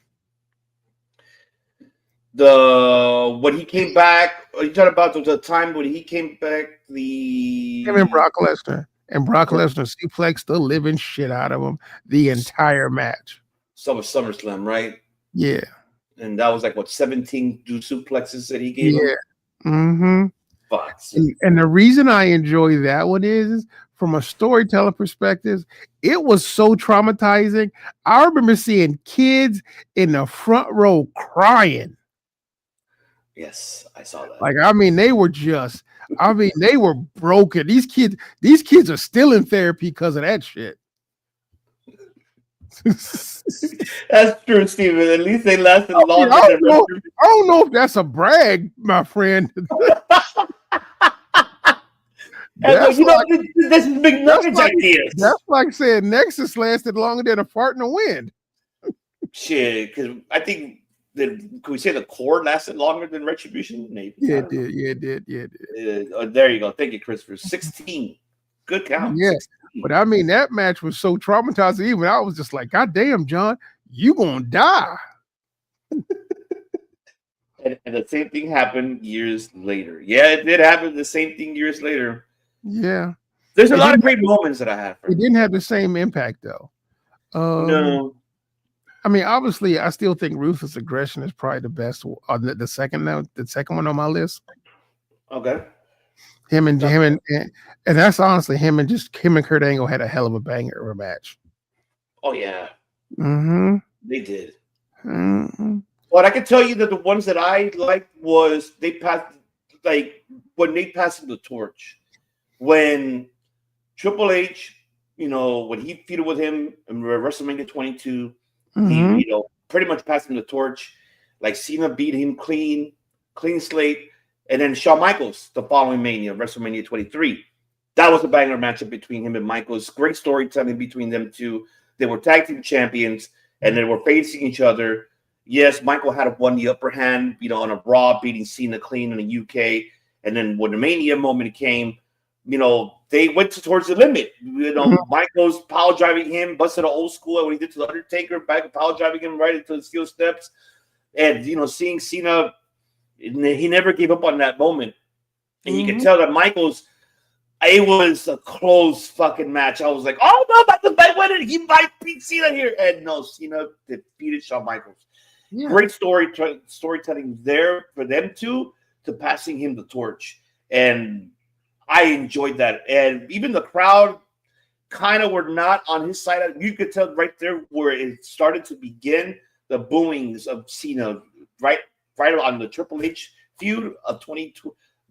When he came back, are you talking about the time when he came back? Him and Brock Lesnar. And Brock Lesnar suplexed the living shit out of him the entire match. So was SummerSlam, right? Yeah. And that was like, 17 suplexes that he gave him? Mm-hmm. And the reason I enjoy that one is from a storyteller perspective, it was so traumatizing. I remember seeing kids in the front row crying. Yes, I saw that. They were broken. These kids are still in therapy because of that shit. That's true, Steven. At least they lasted longer. I don't know if that's a brag, my friend. This is big nuggets ideas. That's like saying Nexus lasted longer than a fart in the wind. Shit, because I think could we say the core lasted longer than Retribution? Maybe. Yeah, it did. There you go. Thank you, Christopher. 16. Good count. Yeah. 16. But that match was so traumatizing. Even I was just like, God damn, John, you gonna die. And the same thing happened years later. Yeah, it did happen. The same thing years later. Yeah. There's a lot of great moments that I had. It didn't have the same impact though. No. Obviously, I still think Ruthless Aggression is probably the best. The second one on my list. Okay. Him and that's honestly him and Kurt Angle had a hell of a banger of a match. Oh yeah. Mm-hmm. They did. Mm-hmm. But I can tell you that the ones that I liked was they passed when they passed him the torch. When Triple H, when he feuded with him in WrestleMania 22, he pretty much passed him the torch. Like Cena beat him clean slate. And then Shawn Michaels, the following Mania, WrestleMania 23. That was a banger matchup between him and Michaels. Great storytelling between them two. They were tag team champions, and they were facing each other. yes, Michael had won the upper hand, on a Raw, beating Cena clean in the UK. And then when the Mania moment came, they went towards the limit. Michael's power driving him, busted an old school when he did to the Undertaker, back power driving him right into the steel steps. And, seeing Cena, he never gave up on that moment. And you can tell that it was a close fucking match. I was like, oh no, Michael might win it. He might beat Cena here. And no, Cena defeated Shawn Michaels. Yeah. Great storytelling there for them to passing him the torch. And I enjoyed that. And even the crowd kind of were not on his side. You could tell right there where it started to begin the booings of Cena right on the Triple H feud of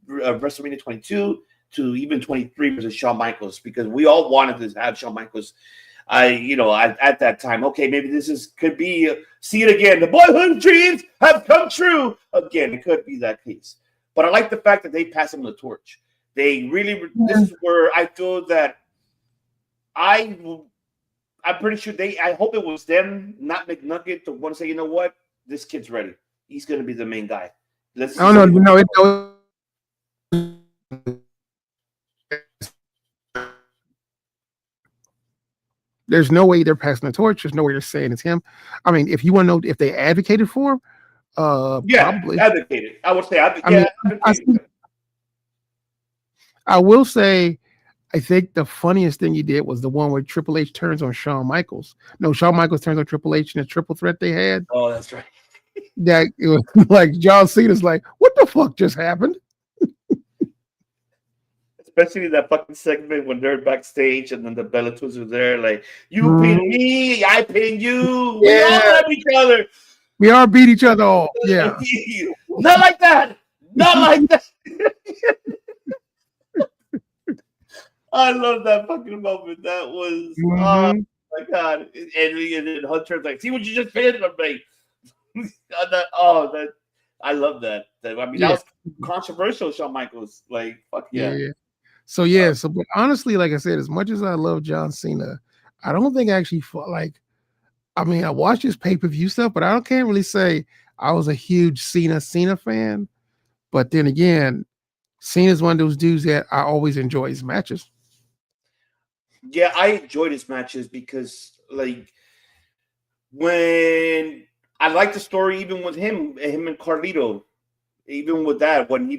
WrestleMania 22 to even 23 versus Shawn Michaels, because we all wanted to have Shawn Michaels. At that time, okay, maybe could be see it again. The boyhood dreams have come true again. It could be that case, but I like the fact that they passed him the torch. They really. This is where I feel that I'm pretty sure I hope it was them, not McNugget, to want to say, you know what, this kid's ready. He's going to be the main guy. There's no way they're passing the torch. There's no way they're saying it's him. I mean, if you want to know if they advocated for him, probably advocated. I would say I will say, I think the funniest thing he did was the one where Triple H turns on Shawn Michaels. No, Shawn Michaels turns on Triple H in a triple threat they had. Oh, that's right. That it was like John Cena's like, what the fuck just happened? Especially that fucking segment when they're backstage and then the Bella Twins are there, like, you pin me, I pin you. We all love each other. We all beat each other all. Yeah. Not like that. Not like that. I love that fucking moment. That was, oh my God. And then Hunter's like, see what you just did on me. I love that. That was controversial, Shawn Michaels. Like, fuck yeah. So but honestly, like I said, as much as I love John Cena, I don't think I actually I watched his pay-per-view stuff, but I can't really say I was a huge Cena fan. But then again, Cena's one of those dudes that I always enjoy his matches. Yeah, I enjoyed his matches because, like, when I like the story, even with him and Carlito, even with that, when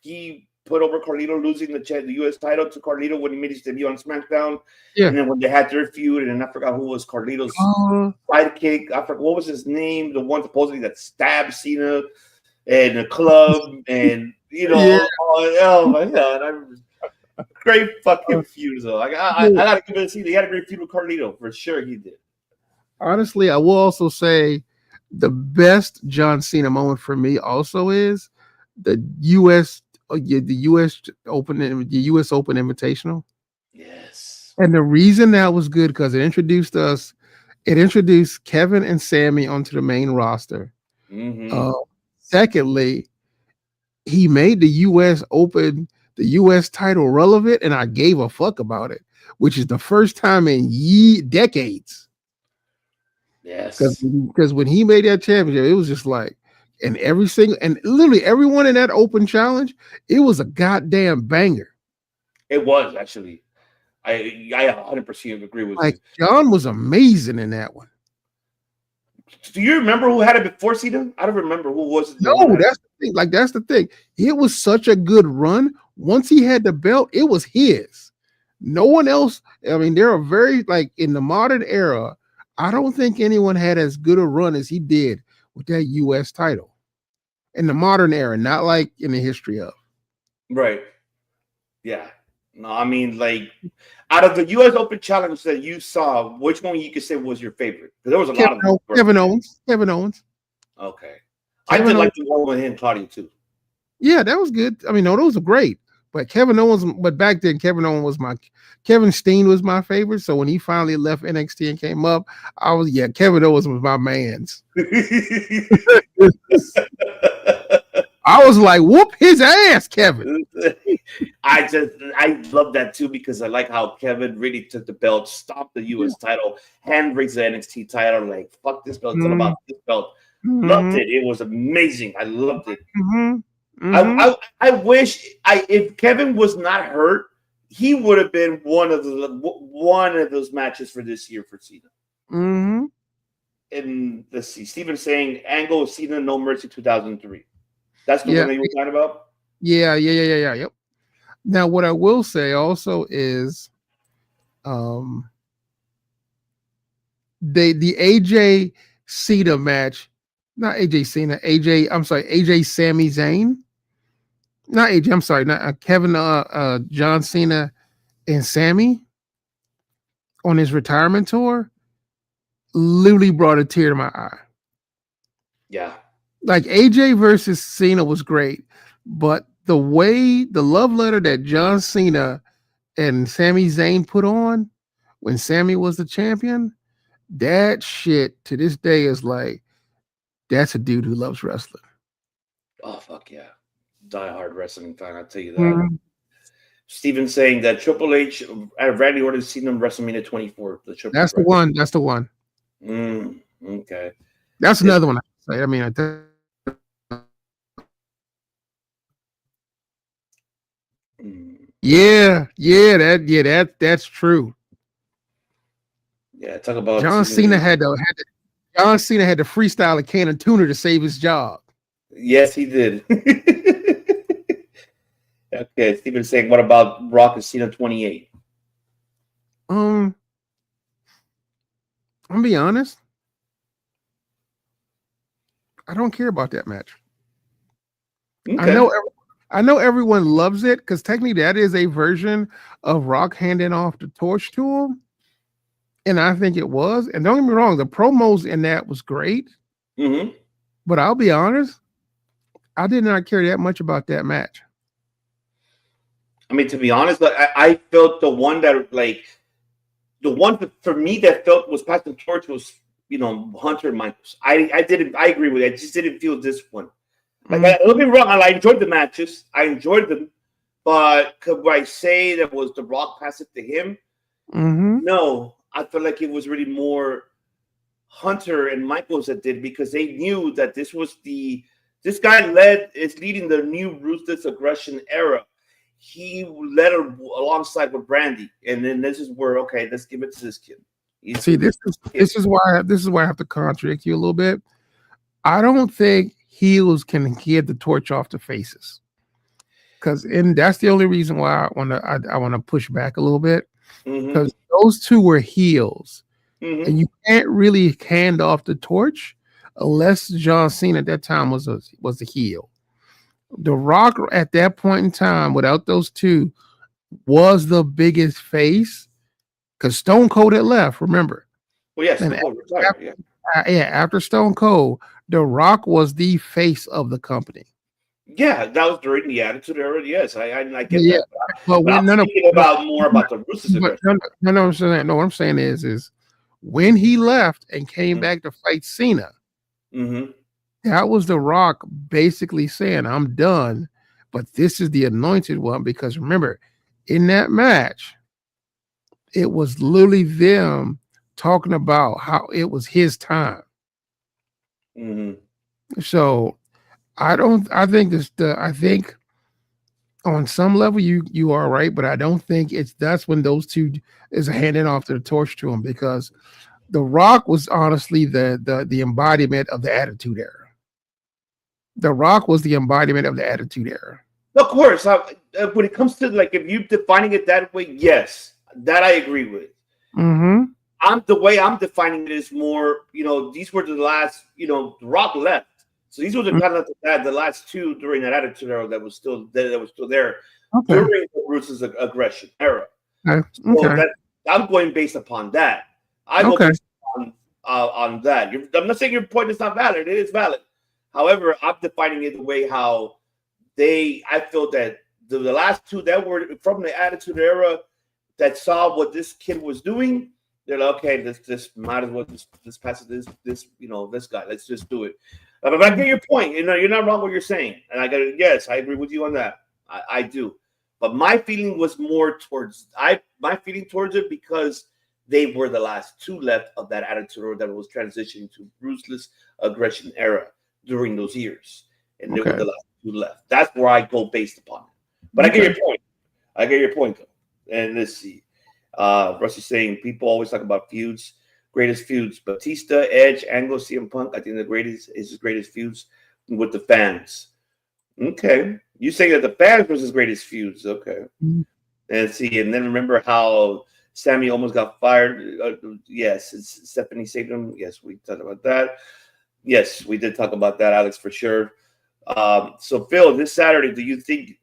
he put over Carlito, losing the U.S. title to Carlito when he made his debut on SmackDown. Yeah. And then when they had their feud, and I forgot who was Carlito's sidekick. I forgot what was his name, the one supposedly that stabbed Cena in a club, and oh my God, great fucking feud though. I gotta give it. He had a great feud with Carlito for sure. He did. Honestly, I will also say the best John Cena moment for me also is the U.S. Open Invitational. Yes. And the reason that was good because it introduced Kevin and Sammy onto the main roster. Secondly, he made the U.S. Open, the U.S. title relevant, and I gave a fuck about it, which is the first time in decades. Yes. Because when he made that championship, it was just like, and literally everyone in that open challenge, it was a goddamn banger. It was actually. I 100% agree with you. John was amazing in that one. Do you remember who had it before Cena? I don't remember who was it. No, that's the thing. That's the thing. It was such a good run. Once he had the belt, it was his. No one else. I mean, there are very in the modern era. I don't think anyone had as good a run as he did with that U.S. title in the modern era, not like in the history of. Right. Yeah. No, I mean, out of the U.S. Open Challenge that you saw, which one you could say was your favorite? Because there was a lot of them. Kevin Owens. Okay. I did like the one with him, Claudio, too. Yeah, that was good. I mean, no, those were great. But Kevin back then, Kevin Steen was my favorite. So when he finally left NXT and came up, Kevin Owens was my man's. I was like, whoop his ass, Kevin. I love that too because I like how Kevin really took the belt, stomped the U.S. title, hand raised the NXT title. Like, fuck this belt. It's all about this belt. Loved it. It was amazing. I loved it. I wish if Kevin was not hurt, he would have been one of those matches for this year for Cena. And let's see, Steven saying Angle Cena No Mercy 2003. That's the one that you were talking about. Yeah. Yep. Now, what I will say also is, the AJ Cena match, not AJ Cena, AJ Sami Zayn, not AJ. I'm sorry, not Kevin, John Cena and Sammy on his retirement tour. Literally brought a tear to my eye. Yeah. Like AJ versus Cena was great, but the way the love letter that John Cena and Sami Zayn put on when Sammy was the champion, that shit to this day is like, that's a dude who loves wrestling. Oh, fuck yeah. Die-hard wrestling fan, I'll tell you that. Steven saying that Triple H, Randy Orton has seen them WrestleMania 24. That's the one. That's the one. Okay. That's another one. I mean, that's true. Yeah, talk about John Cena had to freestyle a can of tuna to save his job. Yes, he did. Okay, Steven saying, what about Rock and Cena 28? I'm gonna be honest. I don't care about that match. Okay. I know everyone loves it because technically that is a version of Rock handing off the torch to him. And I think it was. And don't get me wrong, the promos in that was great. But I'll be honest, I did not care that much about that match. I mean, to be honest, I felt the one that, like, the one for me that felt was passing the torch was, Hunter and Michaels. I agree with it. I just didn't feel this one. Like, don't get me wrong, I enjoyed the matches. I enjoyed them. But could I say that was The Rock passing to him? No. I felt like it was really more Hunter and Michaels that did because they knew that this guy is leading the new Ruthless Aggression era. He led her alongside with Brandy, and then this is where let's give it to this kid. See, this is why I have to contradict you a little bit. I don't think heels can give the torch off to faces, and that's the only reason why I want to push back a little bit because those two were heels, and you can't really hand off the torch unless John Cena at that time was a heel. The Rock at that point in time, without those two, was the biggest face because Stone Cold had left. Remember? Well, yes. After Stone Cold, The Rock was the face of the company. Yeah, that was during the Attitude Era. Yes, I get that. But I'm thinking more about the Ruthless Aggression. What I'm saying is when he left and came back to fight Cena. That was The Rock basically saying, I'm done, but this is the anointed one. Because remember, in that match, it was literally them talking about how it was his time. So I think on some level you are right, but I don't think that's when those two is handing off the torch to him because The Rock was honestly the embodiment of the Attitude Era. The Rock was the embodiment of the Attitude Era. Of course. When it comes to, like, if you're defining it that way, yes, that I agree with. The way I'm defining it is more, these were the last, The Rock left. So these were the kind of the last two during that Attitude Era that was still there during the Ruthless Aggression era. So I'm going based upon that. I'm based on that. I'm not saying your point is not valid. It is valid. However, I'm defining it the way how I feel that the last two that were from the Attitude Era that saw what this kid was doing, they're like, okay, this might as well just pass it this guy. Let's just do it. But I get your point. You're not wrong what you're saying, and I yes, I agree with you on that. I do. But my feeling was more towards it because they were the last two left of that attitude era that was transitioning to ruthless aggression era during those years, and they were the last two left. That's where I go based upon it. But I get your point. Though. And let's see. Rusty's saying people always talk about feuds, greatest feuds. Batista, Edge, Angle, CM Punk. I think the greatest is his greatest feuds with the fans. Okay. You saying that the fans was his greatest feuds. Okay. And see, and then remember how Sammy almost got fired. Yes, Stephanie saved him. Yes, we talked about that. Yes, we did talk about that, Alex, for sure. So Phil, this Saturday, do you think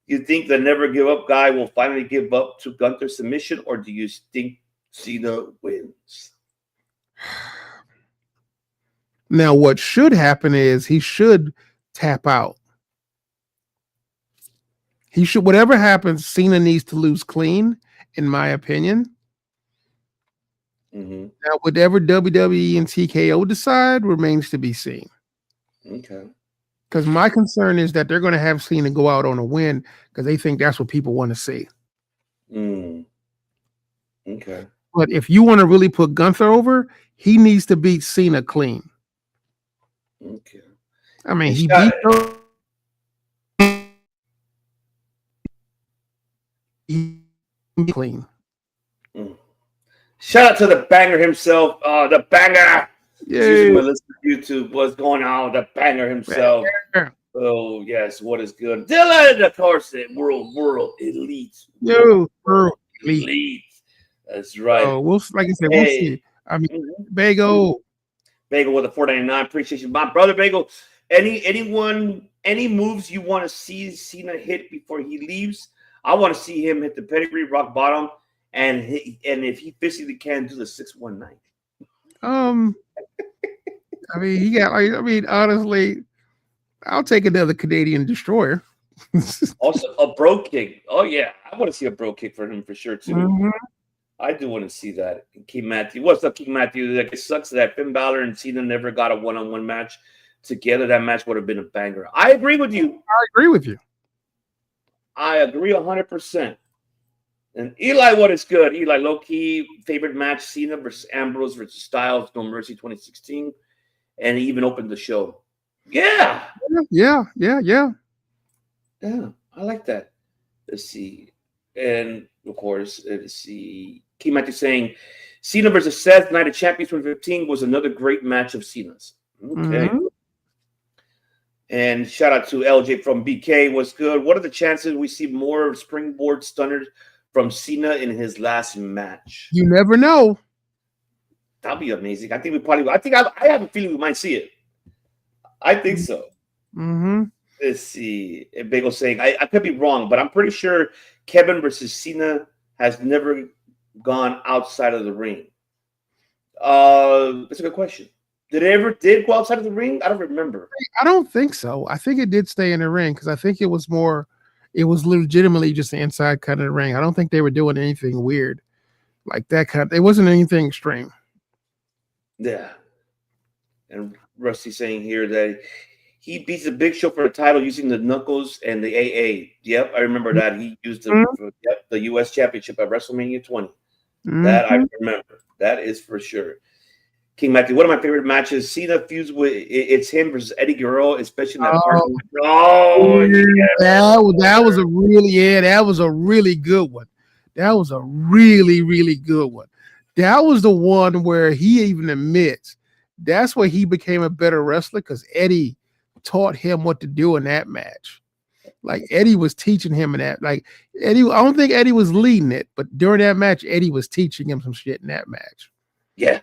the never give up guy will finally give up to Gunther's submission, or do you think Cena wins? Now, what should happen is he should tap out. He should, whatever happens, Cena needs to lose clean, in my opinion. Mm-hmm. Now, whatever WWE and TKO decide remains to be seen. Okay. Because my concern is that they're going to have Cena go out on a win because they think that's what people want to see. Okay. But if you want to really put Gunther over, he needs to beat Cena clean. Okay. I mean, he beat clean. Shout out to the banger himself. The banger. Yeah. Melissa YouTube. What's going on? The banger himself. Banger. Oh, yes. What is good? Dylan, of course, world elite. Yo, world elite. That's right. Oh, we'll see. I mean, Bagel with a $4.99. Appreciate you, my brother Bagel. Any moves you want to see Cena hit before he leaves? I want to see him hit the pedigree, rock bottom, and if he physically can, do the 619. I mean, honestly, I'll take another Canadian destroyer. Also, a bro kick. Oh yeah, I want to see a bro kick for him for sure too. Mm-hmm. I do want to see that. King Matthew, what's up, King Matthew? Like, it sucks that Finn Balor and Cena never got a one-on-one match together. That match would have been a banger. I agree with you. I agree 100%. And Eli, what is good? Eli, low-key, favorite match, Cena versus Ambrose versus Styles, No Mercy 2016. And he even opened the show. Yeah. Yeah, I like that. Let's see. And, of course, let's see. King Matthew saying, Cena versus Seth, Night of Champions 2015 was another great match of Cena's. Okay. Mm-hmm. And shout out to LJ from BK. What's good? What are the chances we see more springboard stunners from Cena in his last match? You never know. That'd be amazing. I have a feeling we might see it. I think so. Mm-hmm. Let's see. Bagel saying, I could be wrong, but I'm pretty sure Kevin versus Cena has never gone outside of the ring. That's a good question. Did it go outside of the ring? I don't remember. I don't think so. I think it did stay in the ring because I think it was legitimately just the inside cut of the ring. I don't think they were doing anything weird like that. It wasn't anything extreme. Yeah. And Rusty saying here that he beats the Big Show for the title using the knuckles and the AA. Yep, I remember that. He used the U.S. Championship at WrestleMania 20. Mm-hmm. That I remember. That is for sure. King Matthew, one of my favorite matches, Cena fused with it's him versus Eddie Guerrero, especially in that part. That was a really good one. That was a really, really good one. That was the one where he even admits that's where he became a better wrestler because Eddie taught him what to do in that match. Like Eddie was teaching him in that. Like Eddie, I don't think Eddie was leading it, but during that match, Eddie was teaching him some shit in that match. Yeah.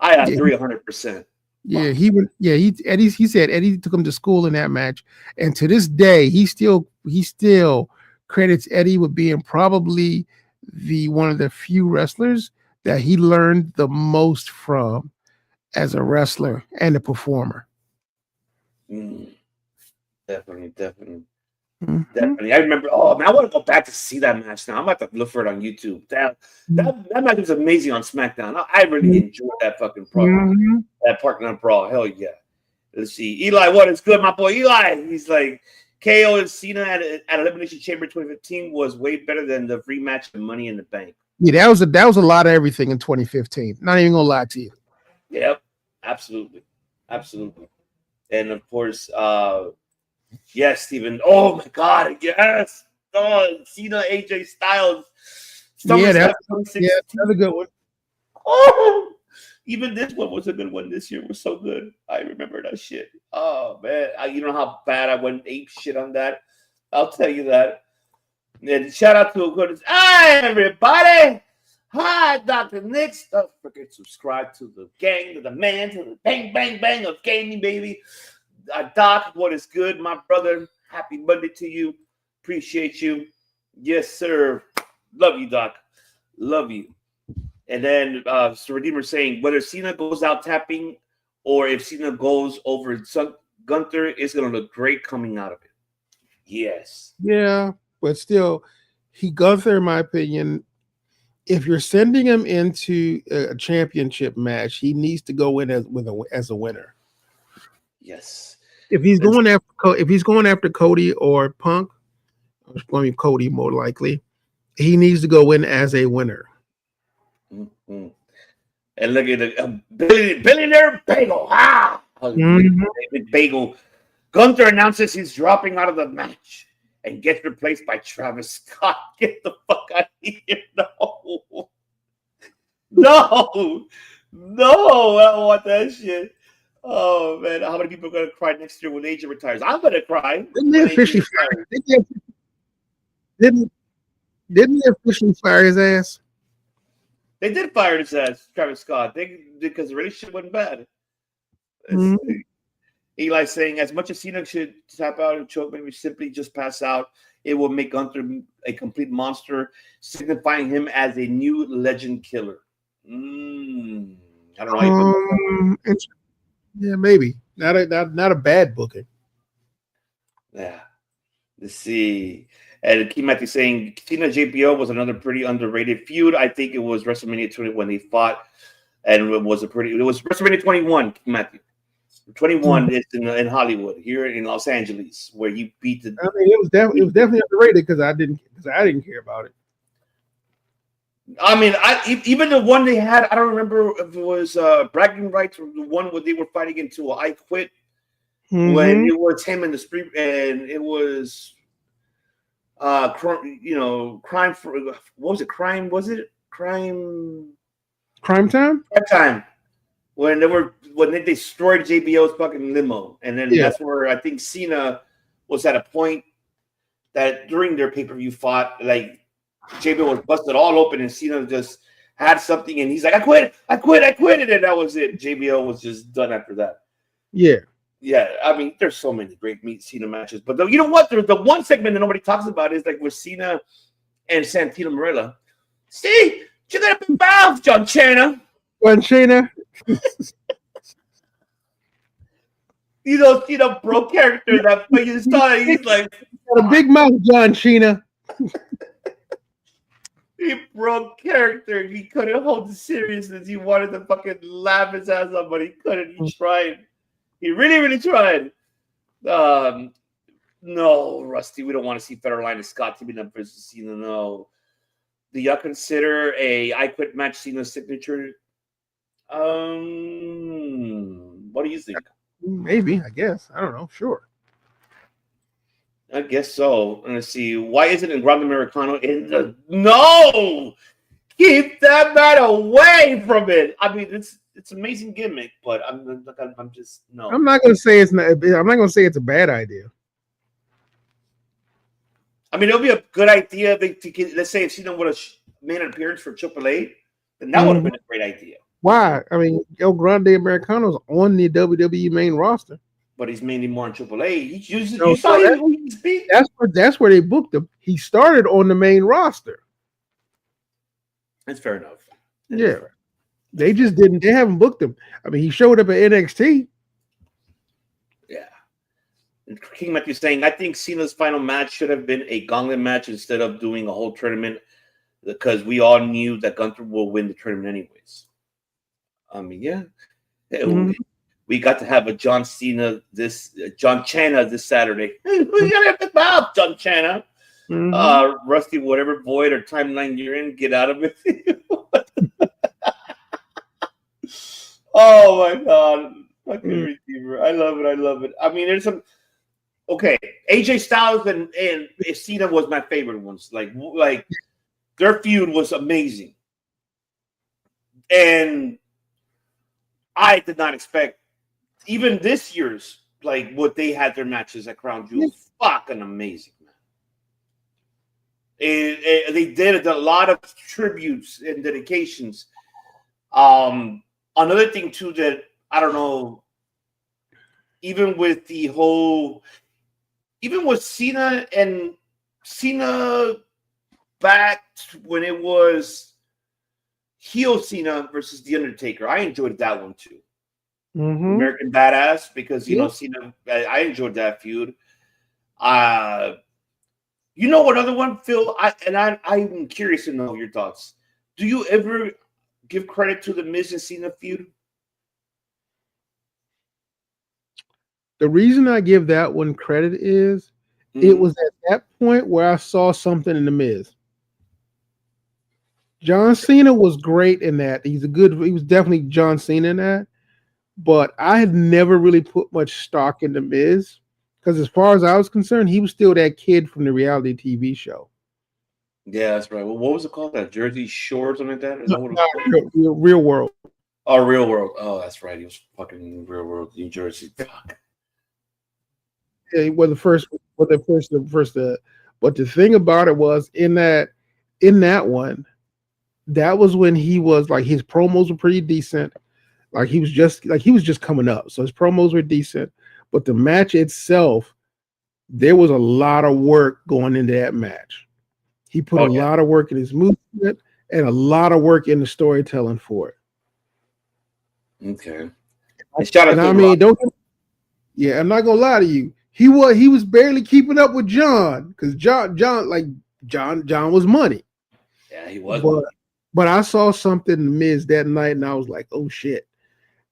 I agree 100%. Yeah, he said Eddie took him to school in that match, and to this day, he still credits Eddie with being probably one of the few wrestlers that he learned the most from as a wrestler and a performer. Definitely. Definitely. I remember, I want to go back to see that match now. I'm about to look for it on YouTube. That match was amazing on SmackDown. I really enjoyed that fucking program. That parking lot brawl. Hell yeah. Let's see. Eli, what is good, my boy Eli? He's like, KO and Cena at Elimination Chamber 2015 was way better than the rematch of Money in the Bank. Yeah, that was a lot of everything in 2015. Not even gonna lie to you. Yep, absolutely. And of course, yes, Steven. Oh my God, yes. Oh, Cena, AJ Styles. That's another good one. Oh, even this one was a good one. This year was so good. I remember that shit. Oh man, you know how bad I went ape shit on that. I'll tell you that. And shout out to hi everybody. Hi, Dr. Nix. Don't forget to subscribe to the gang, to the man, to the bang, bang, bang of gaming, baby. Doc, what is good, my brother? Happy Monday to you. Appreciate you. Yes, sir. Love you, Doc. Love you. And then Redeemer saying, whether Cena goes out tapping or if Cena goes over Gunther, it's going to look great coming out of it. Yes. Yeah, but still, Gunther, in my opinion, if you're sending him into a championship match, he needs to go in as a winner. Yes. If he's going after Cody or Punk, it's going to be Cody more likely. He needs to go in as a winner. Mm-hmm. And look at the billionaire Bagel. Bagel. Gunther announces he's dropping out of the match and gets replaced by Travis Scott. Get the fuck out of here. No, I don't want that shit. Oh man, how many people are gonna cry next year when AJ retires? I'm gonna cry. Didn't they officially fire his ass? They did fire his ass, Travis Scott. Because the relationship wasn't bad. Eli saying, as much as Cena should tap out and choke, maybe simply just pass out, it will make Gunther a complete monster, signifying him as a new legend killer. I don't know. Yeah, maybe not a bad booking. Yeah. Let's see. And Key Matthew saying Cena JBL was another pretty underrated feud. I think it was WrestleMania 20 when they fought, and it was WrestleMania 21. Key Matthew 21 is in Hollywood here in Los Angeles where you beat the. I mean, it was definitely underrated because I didn't care about it. I mean, even the one they had, I don't remember if it was bragging rights or the one where they were fighting into I Quit when it was him in the street and it was crime for what was it? Crime time when they destroyed JBL's fucking limo, and then that's where I think Cena was at a point that during their pay-per-view fought like JBL was busted all open and Cena just had something and he's like, I quit, and that was it. JBL was just done after that. Yeah, I mean, there's so many great Cena matches, but you know what? There's the one segment that nobody talks about is like with Cena and Santino Marella. See, you got a big mouth, John Cena. You know, Cena broke character that you saw. He's like got a big mouth, John Cena. He broke character. He couldn't hold the seriousness. He wanted to fucking laugh his ass off, but he couldn't. He tried. He really, really tried. No, Rusty, we don't want to see Federline Scott teaming up versus Cena. No. Do y'all consider a I Quit match Cena signature? What do you think? Maybe, I guess. I don't know. Sure. I guess so. Let's see. Why isn't it Grande Americano in the no? Keep that man away from it. I mean, it's amazing gimmick, but I'm just no. I'm not gonna say it's not. I'm not gonna say it's a bad idea. I mean, it'll be a good idea let's say if Cena would have made an appearance for AAA, then that would have been a great idea. Why? I mean, El Grande Americano's on the WWE main roster. But he's mainly more on AAA. That's where they booked him. He started on the main roster. That's fair enough. They just didn't. They haven't booked him. I mean, he showed up at NXT. Yeah. And King Matthew saying, I think Cena's final match should have been a gauntlet match instead of doing a whole tournament because we all knew that Gunther will win the tournament anyways. I mean, yeah. we got to have a John Cena John Cena this Saturday. We gotta have the mouth, John Cena. Rusty, whatever void or timeline you're in, get out of it. Oh my god. Fucking receiver. I love it. I mean, there's some AJ Styles and Cena was my favorite ones. Like their feud was amazing. And I did not expect even this year's like what they had their matches at Crown Jewel. Fucking amazing, man. They did a lot of tributes and dedications. Another thing too that I don't know, even with Cena back when it was heel Cena versus The Undertaker, I enjoyed that one too. American Badass, because Cena, I enjoyed that feud. You know what other one, Phil? I'm curious to know your thoughts. Do you ever give credit to the Miz and Cena feud? The reason I give that one credit is it was at that point where I saw something in the Miz. John Cena was great in that. He was definitely John Cena in that. But I had never really put much stock in the Miz because as far as I was concerned, he was still that kid from the reality TV show. Yeah, that's right. Well, what was it called? That Jersey Shore or something like that? Is that what Real World. Oh, Real World. Oh, that's right. He was fucking Real World, New Jersey. Fuck. Yeah, he was the first. But the thing about it was in that one, that was when he was like his promos were pretty decent. Like he was just coming up, so his promos were decent. But the match itself, there was a lot of work going into that match. He put a lot of work in his movement and a lot of work in the storytelling for it. Okay. I'm not gonna lie to you. He was barely keeping up with John because John was money. Yeah, he was. But I saw something in the Miz that night, and I was like, "Oh shit,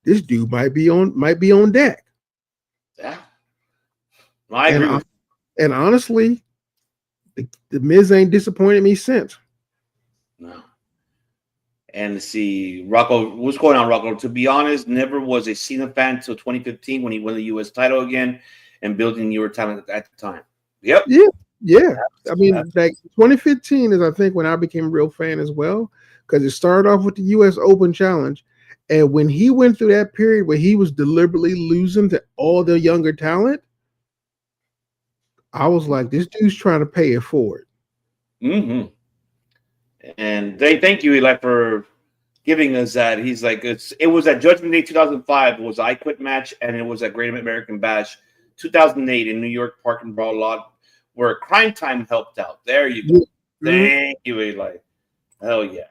this dude might be on deck." Yeah, I agree. And honestly, the Miz ain't disappointed me since. No. And see, Rocco, what's going on, Rocco? To be honest, never was a Cena fan until 2015 when he won the U.S. title again and building newer talent at the time. Yep. Yeah. I mean, like 2015 is, I think, when I became a real fan as well, because it started off with the U.S. Open Challenge. And when he went through that period where he was deliberately losing to all the younger talent, I was like, this dude's trying to pay it forward. Mm-hmm. And thank you, Eli, for giving us that. He's like, it was at Judgment Day 2005. It was an I Quit match, and it was at Great American Bash 2008 in New York Parking Brawl lot where Crime Time helped out. There you go. Mm-hmm. Thank you, Eli. Hell yeah.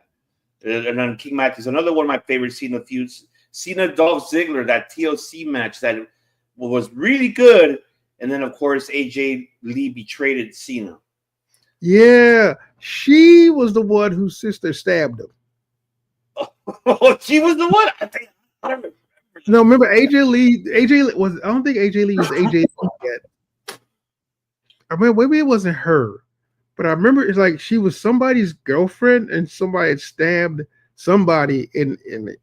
And then King Match is another one of my favorite Cena feuds. Cena Dolph Ziggler, that TLC match that was really good. And then, of course, AJ Lee betrayed Cena. Yeah, she was the one whose sister stabbed him. Oh, she was the one? I don't remember. No, remember AJ Lee was, I don't think AJ Lee was AJ Lee yet. I mean, maybe it wasn't her. But I remember it's like she was somebody's girlfriend and somebody had stabbed somebody in it.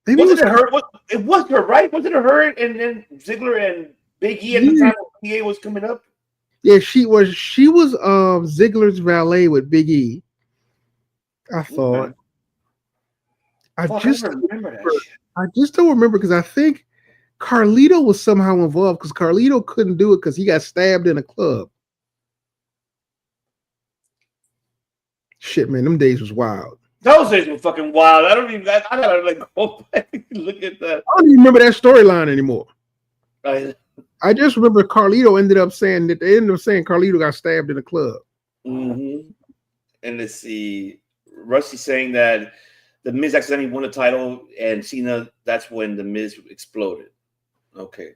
Maybe wasn't it her? It was her, right? Wasn't it her and then Ziggler and Big E at the time when PA was coming up? Yeah, she was Ziggler's valet with Big E. I thought. Okay. I just don't remember because I think Carlito was somehow involved because Carlito couldn't do it because he got stabbed in a club. Shit, man, them days was wild. Those days were fucking wild. I gotta like go back and look at that. I don't even remember that storyline anymore. I just remember Carlito ended up saying Carlito got stabbed in a club. Mm-hmm. And let's see, Rusty saying that the Miz accidentally won the title and Cena, that's when the Miz exploded. Okay.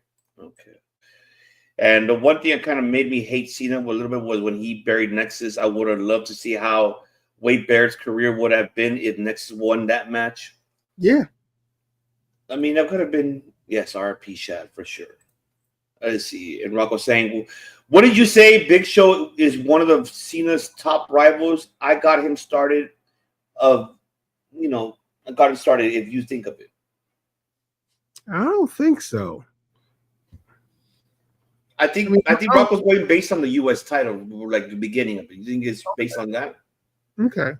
And the one thing that kind of made me hate Cena a little bit was when he buried Nexus. I would have loved to see how Wade Barrett's career would have been if Nexus won that match. Yeah. I mean, that could have been, yes, RP Shad for sure. Let's see. And Rocco saying, what did you say? Big Show is one of the Cena's top rivals. I got him started I got him started if you think of it. I don't think so. I think Rocco's going based on the U.S. title, like the beginning of it. You think it's based on that? Okay.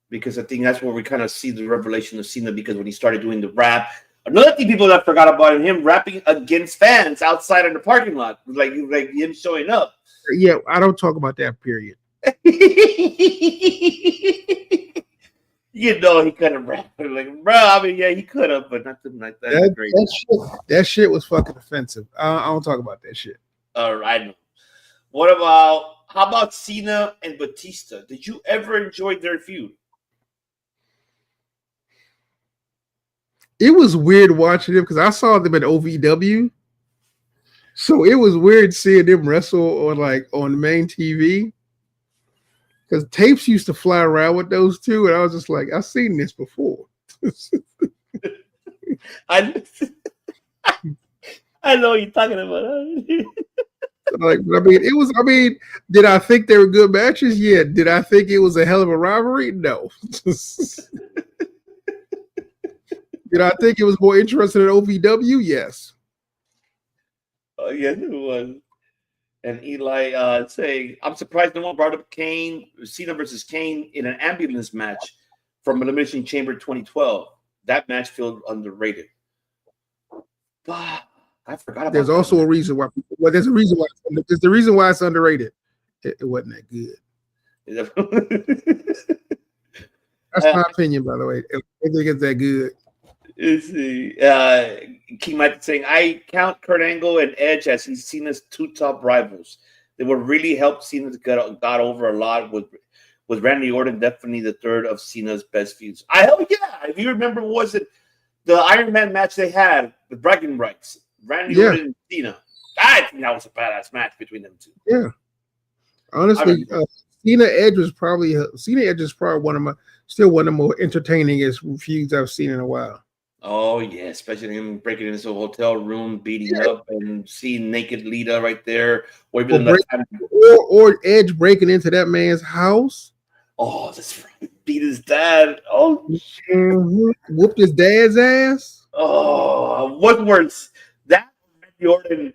Because I think that's where we kind of see the revelation of Cena, because when he started doing the rap. Another thing people that forgot about him rapping against fans outside in the parking lot, like him showing up. Yeah, I don't talk about that period. You know, he could have rapped like, bro. I mean, yeah, he could have, but nothing like that. That shit was fucking offensive. I don't talk about that shit. All right. How about Cena and Batista? Did you ever enjoy their feud? It was weird watching them because I saw them at OVW. So it was weird seeing them wrestle on the main TV. Because tapes used to fly around with those two, and I was just like, I've seen this before. I know what you're talking about. Did I think they were good matches? Yeah. Did I think it was a hell of a rivalry? No. Did I think it was more interesting than OVW? Yes. Oh, yes, it was. And Eli saying, I'm surprised no one brought up Cena versus Kane in an ambulance match from Elimination Chamber 2012. That match feels underrated. I forgot about There's also a reason why. Well, there's a reason why. There's the reason why it's underrated. It wasn't that good. That's my opinion, by the way. I think it's that good. Let's see. King Mike saying, I count Kurt Angle and Edge as Cena's two top rivals. They would really help Cena to got over a lot with Randy Orton, definitely the third of Cena's best feuds. Hell yeah. If you remember, was it the Iron Man match they had with bragging rights? Randy Orton and Cena. I think that was a badass match between them two. Yeah. Honestly, Cena Edge is probably one of my more entertainingest feuds I've seen in a while. Oh yeah, especially him breaking into a hotel room, beating up, and seeing naked Lita right there, or Edge breaking into that man's house. Oh, that's right. Beat his dad. Oh, whooped his dad's ass. Oh, what worse? That Randy Orton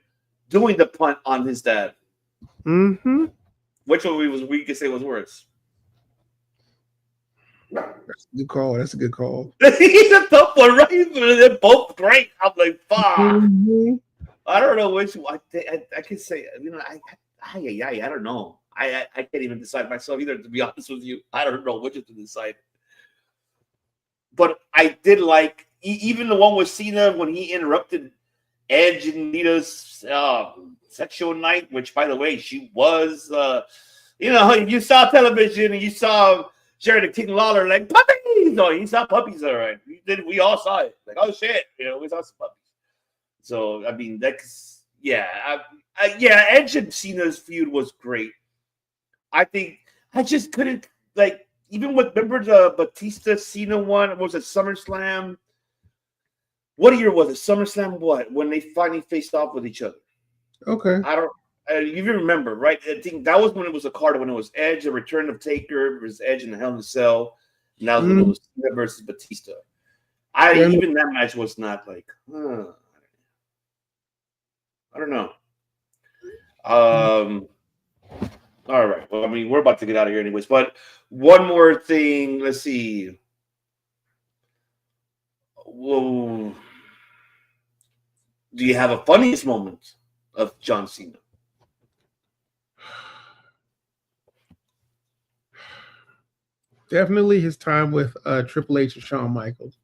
doing the punt on his dad. Mm-hmm. Which one we could say was worse? That's a good call. That's a good call. He's a tough one, right? They're both great. I'm like, fuck. Mm-hmm. I don't know which one. I can say, I don't know. I can't even decide myself either, to be honest with you. I don't know which to decide. But I did like, even the one with Cena when he interrupted Edge and Lita's sexual night, which, by the way, she was, you saw television and you saw Jerry the King Lawler like, puppies! Oh, he saw puppies, all right. We all saw it. Like, oh, shit. We saw some puppies. So, I mean, that's, Edge and Cena's feud was great. I think I just couldn't, even with, remember the Batista Cena one? Was it SummerSlam? What year was it? SummerSlam what? When they finally faced off with each other. Okay. You even remember, right? I think that was when it was a card, when it was Edge, a return of Taker versus Edge in the Hell in a Cell. And that was when it was Cena versus Batista. Even that match was not like, I don't know. All right. Well, I mean, we're about to get out of here anyways. But one more thing. Let's see. Whoa. Do you have a funniest moment of John Cena? Definitely his time with Triple H and Shawn Michaels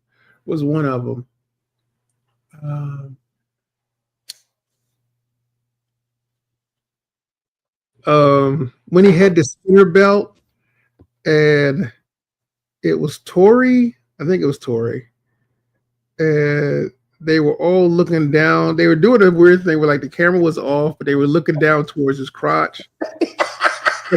was one of them. When he had the spinner belt and it was Tori, I think it was Tori, and they were all looking down. They were doing a weird thing where the camera was off, but they were looking down towards his crotch.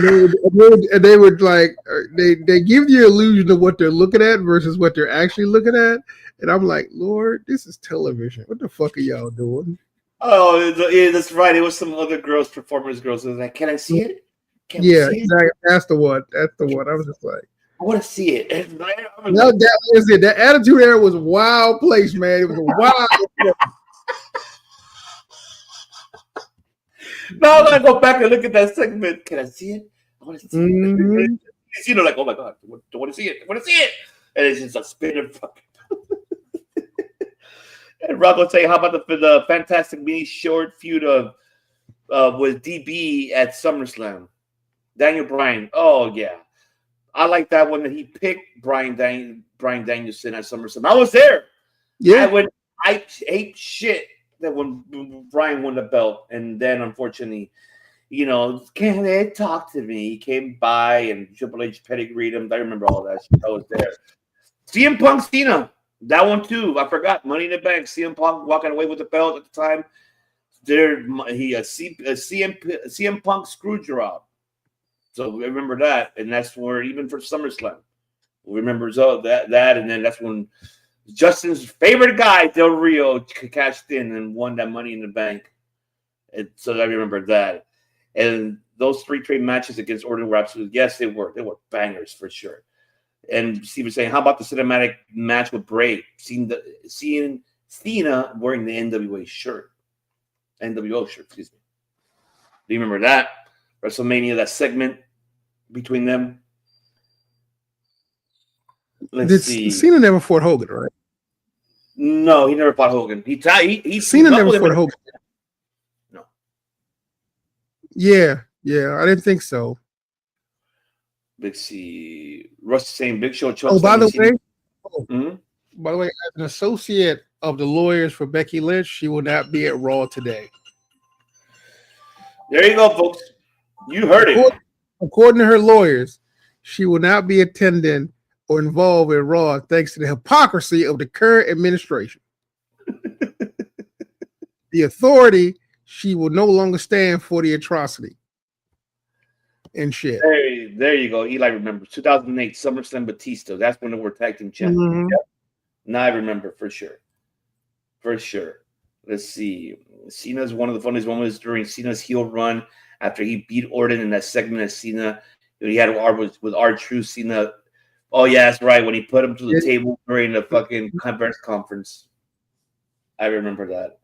And they would like they give you the illusion of what they're looking at versus what they're actually looking at. And I'm like, Lord, this is television. What the fuck are y'all doing? Oh, that's right. It was some other girls, performers girls. It was like, can I see it? Can we Yeah, see it? exactly. That's the one. That's the one. I was just like, I want to see it. no, that was it. That attitude era was a wild place, man. It was a wild place. Now I'm gonna go back and look at that segment. Can I see it? I want to see it. You know, like, oh my god, I want to see it. I want to see it. And it's just a spinning fucking. And Rob will say, how about the fantastic mini short feud of with DB at SummerSlam? Daniel Bryan. Oh yeah, I like that one that he picked Bryan Danielson at SummerSlam. I was there. Yeah, I hate shit that when Bryan won the belt, and then unfortunately, you know, can they talk to me? He came by and Triple H pedigreed him. I remember all that shit. I was there. CM Punk Cena, that one too. I forgot. Money in the Bank. CM Punk walking away with the belt at the time. CM Punk screw job. So we remember that, and that's where even for SummerSlam, we remember that, and then that's when Justin's favorite guy, Del Rio, cashed in and won that Money in the Bank. And so I remember that. And those 3 trade matches against Orton were absolutely, yes, they were bangers for sure. And Steve was saying, how about the cinematic match with Bray? Seeing Cena wearing the NWO shirt, excuse me. Do you remember that? WrestleMania, that segment between them? Let's see. Cena never fought Hogan, right? No, he never fought Hogan. Cena never fought Hogan. No. Yeah, I didn't think so. Let's see. Russ saying Big Show. Oh, by the way, as an associate of the lawyers for Becky Lynch, she will not be at Raw today. There you go, folks. You heard it. According to her lawyers, she will not be attending or involved in Raw thanks to the hypocrisy of the current administration. The authority, she will no longer stand for the atrocity and shit. There you go. Eli remembers 2008 SummerSlam Batista. That's when they were tag team champions. Mm-hmm. Yep. Now I remember for sure. For sure. Let's see. Cena's one of the funniest moments during Cena's heel run after he beat Orton in that segment of Cena. He had with R-Truth. Cena. Oh yeah, that's right. When he put him to the table during the fucking conference. I remember that.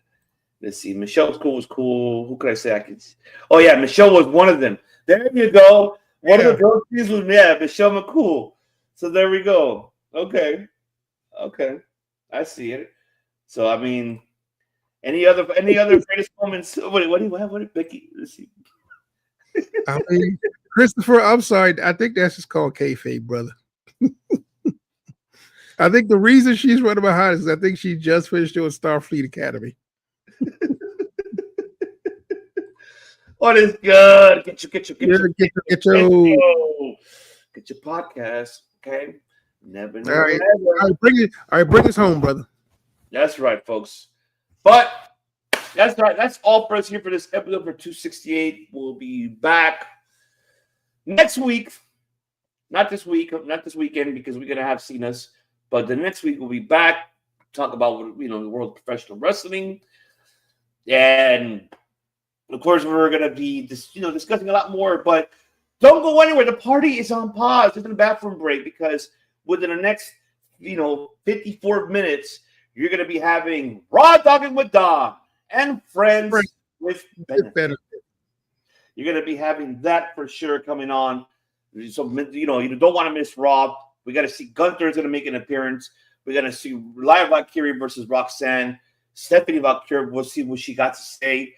Let's see. Michelle was cool. Who could I say I could? Oh yeah, Michelle was one of them. There you go. One of the girls was Michelle McCool. So there we go. Okay. I see it. So I mean, any other greatest moments? What did Becky? Let's see. I mean, Christopher, I'm sorry. I think that's just called kayfabe, brother. I think the reason she's running behind is I think she just finished doing Starfleet Academy. What is good? Get your podcast, okay? Never. All right, bring us home, brother. That's right, folks. But that's right. That's all for us here for this episode for 268. We'll be back next week. Not this weekend because we're gonna have Cena's. But the next week we'll be back, talk about the world of professional wrestling, and of course we're gonna be discussing a lot more. But don't go anywhere. The party is on pause. It's in a bathroom break because within the next 54 minutes you're gonna be having Raw Talking with Dom and Friends with Benefit. You're gonna be having that for sure coming on. So you don't want to miss Raw. We got to see Gunther's going to make an appearance. We got to see Live Valkyrie versus Roxanne. Stephanie Valkyrie, we'll see what she got to say.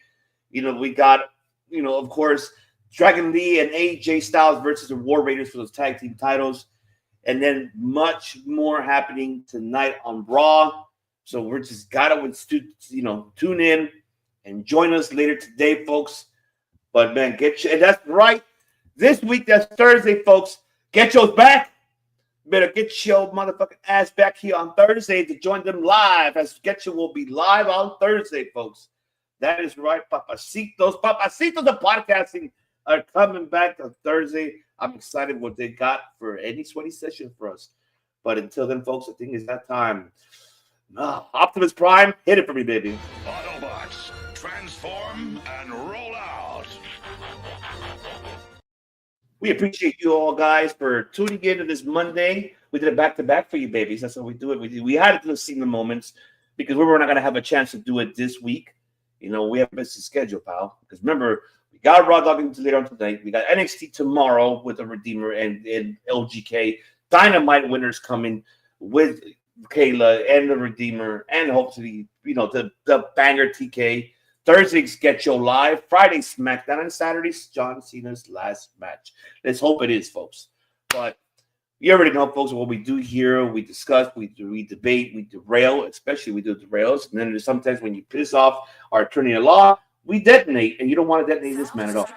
We got, of course, Dragon Lee and AJ Styles versus the War Raiders for those tag team titles. And then much more happening tonight on Raw. So we're just got to, tune in and join us later today, folks. But, man, and that's right. This week, that's Thursday, folks. GETCHO's back. Better get your motherfucking ass back here on Thursday to join them live, as GETCHO will be live on Thursday, folks. That is right, Papacitos of podcasting. are coming back on Thursday. I'm excited what they got for any sweaty session for us. But until then, folks, I think it's that time. Optimus Prime, hit it for me, baby. Autobots, transform and roll out. We appreciate you all, guys, for tuning in to this Monday. We did it back-to-back for you, babies. That's how we do it. We had to see the moments because we were not going to have a chance to do it this week. You know, we have a busy schedule, pal. Because remember, we got Raw Dog later on tonight. We got NXT tomorrow with the Redeemer and LGK. Dynamite winners coming with Kayla and the Redeemer, and hopefully, the banger TK. Thursday's GETCHO Live, Friday SmackDown, and Saturday's John Cena's last match. Let's hope it is, folks. But you already know, folks, what we do here. We discuss, we debate, we derail, especially we do derails. And then there's sometimes when you piss off our attorney at law, we detonate, and you don't want to detonate this man at all.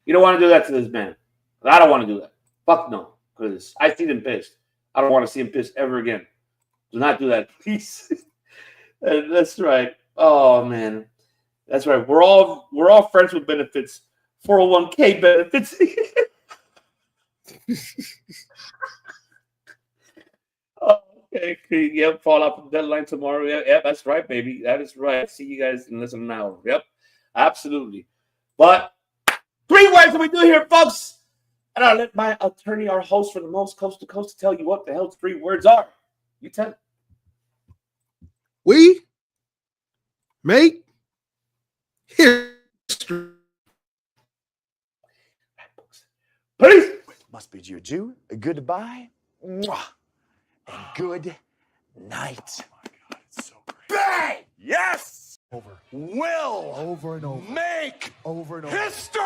You don't want to do that to this man. I don't want to do that. Fuck no, because I see him pissed. I don't want to see him pissed ever again. Do not do that, please. That's right. Oh man, that's right. We're all friends with benefits. 401k benefits. Okay. Yep. Fall off the deadline tomorrow. Yep. That's right, baby. That is right. See you guys in less than an hour. Yep. Absolutely. But 3 words that we do here, folks. And I'll let my attorney, our host for the most coast to coast, to tell you what the hell 3 words are. You tell it. We make history. Peace. Must bid you adieu, a goodbye, mwah, and good night. Oh my God, it's so great. Bang! Yes! Over. Will. Over and over. Make. Over and over. History!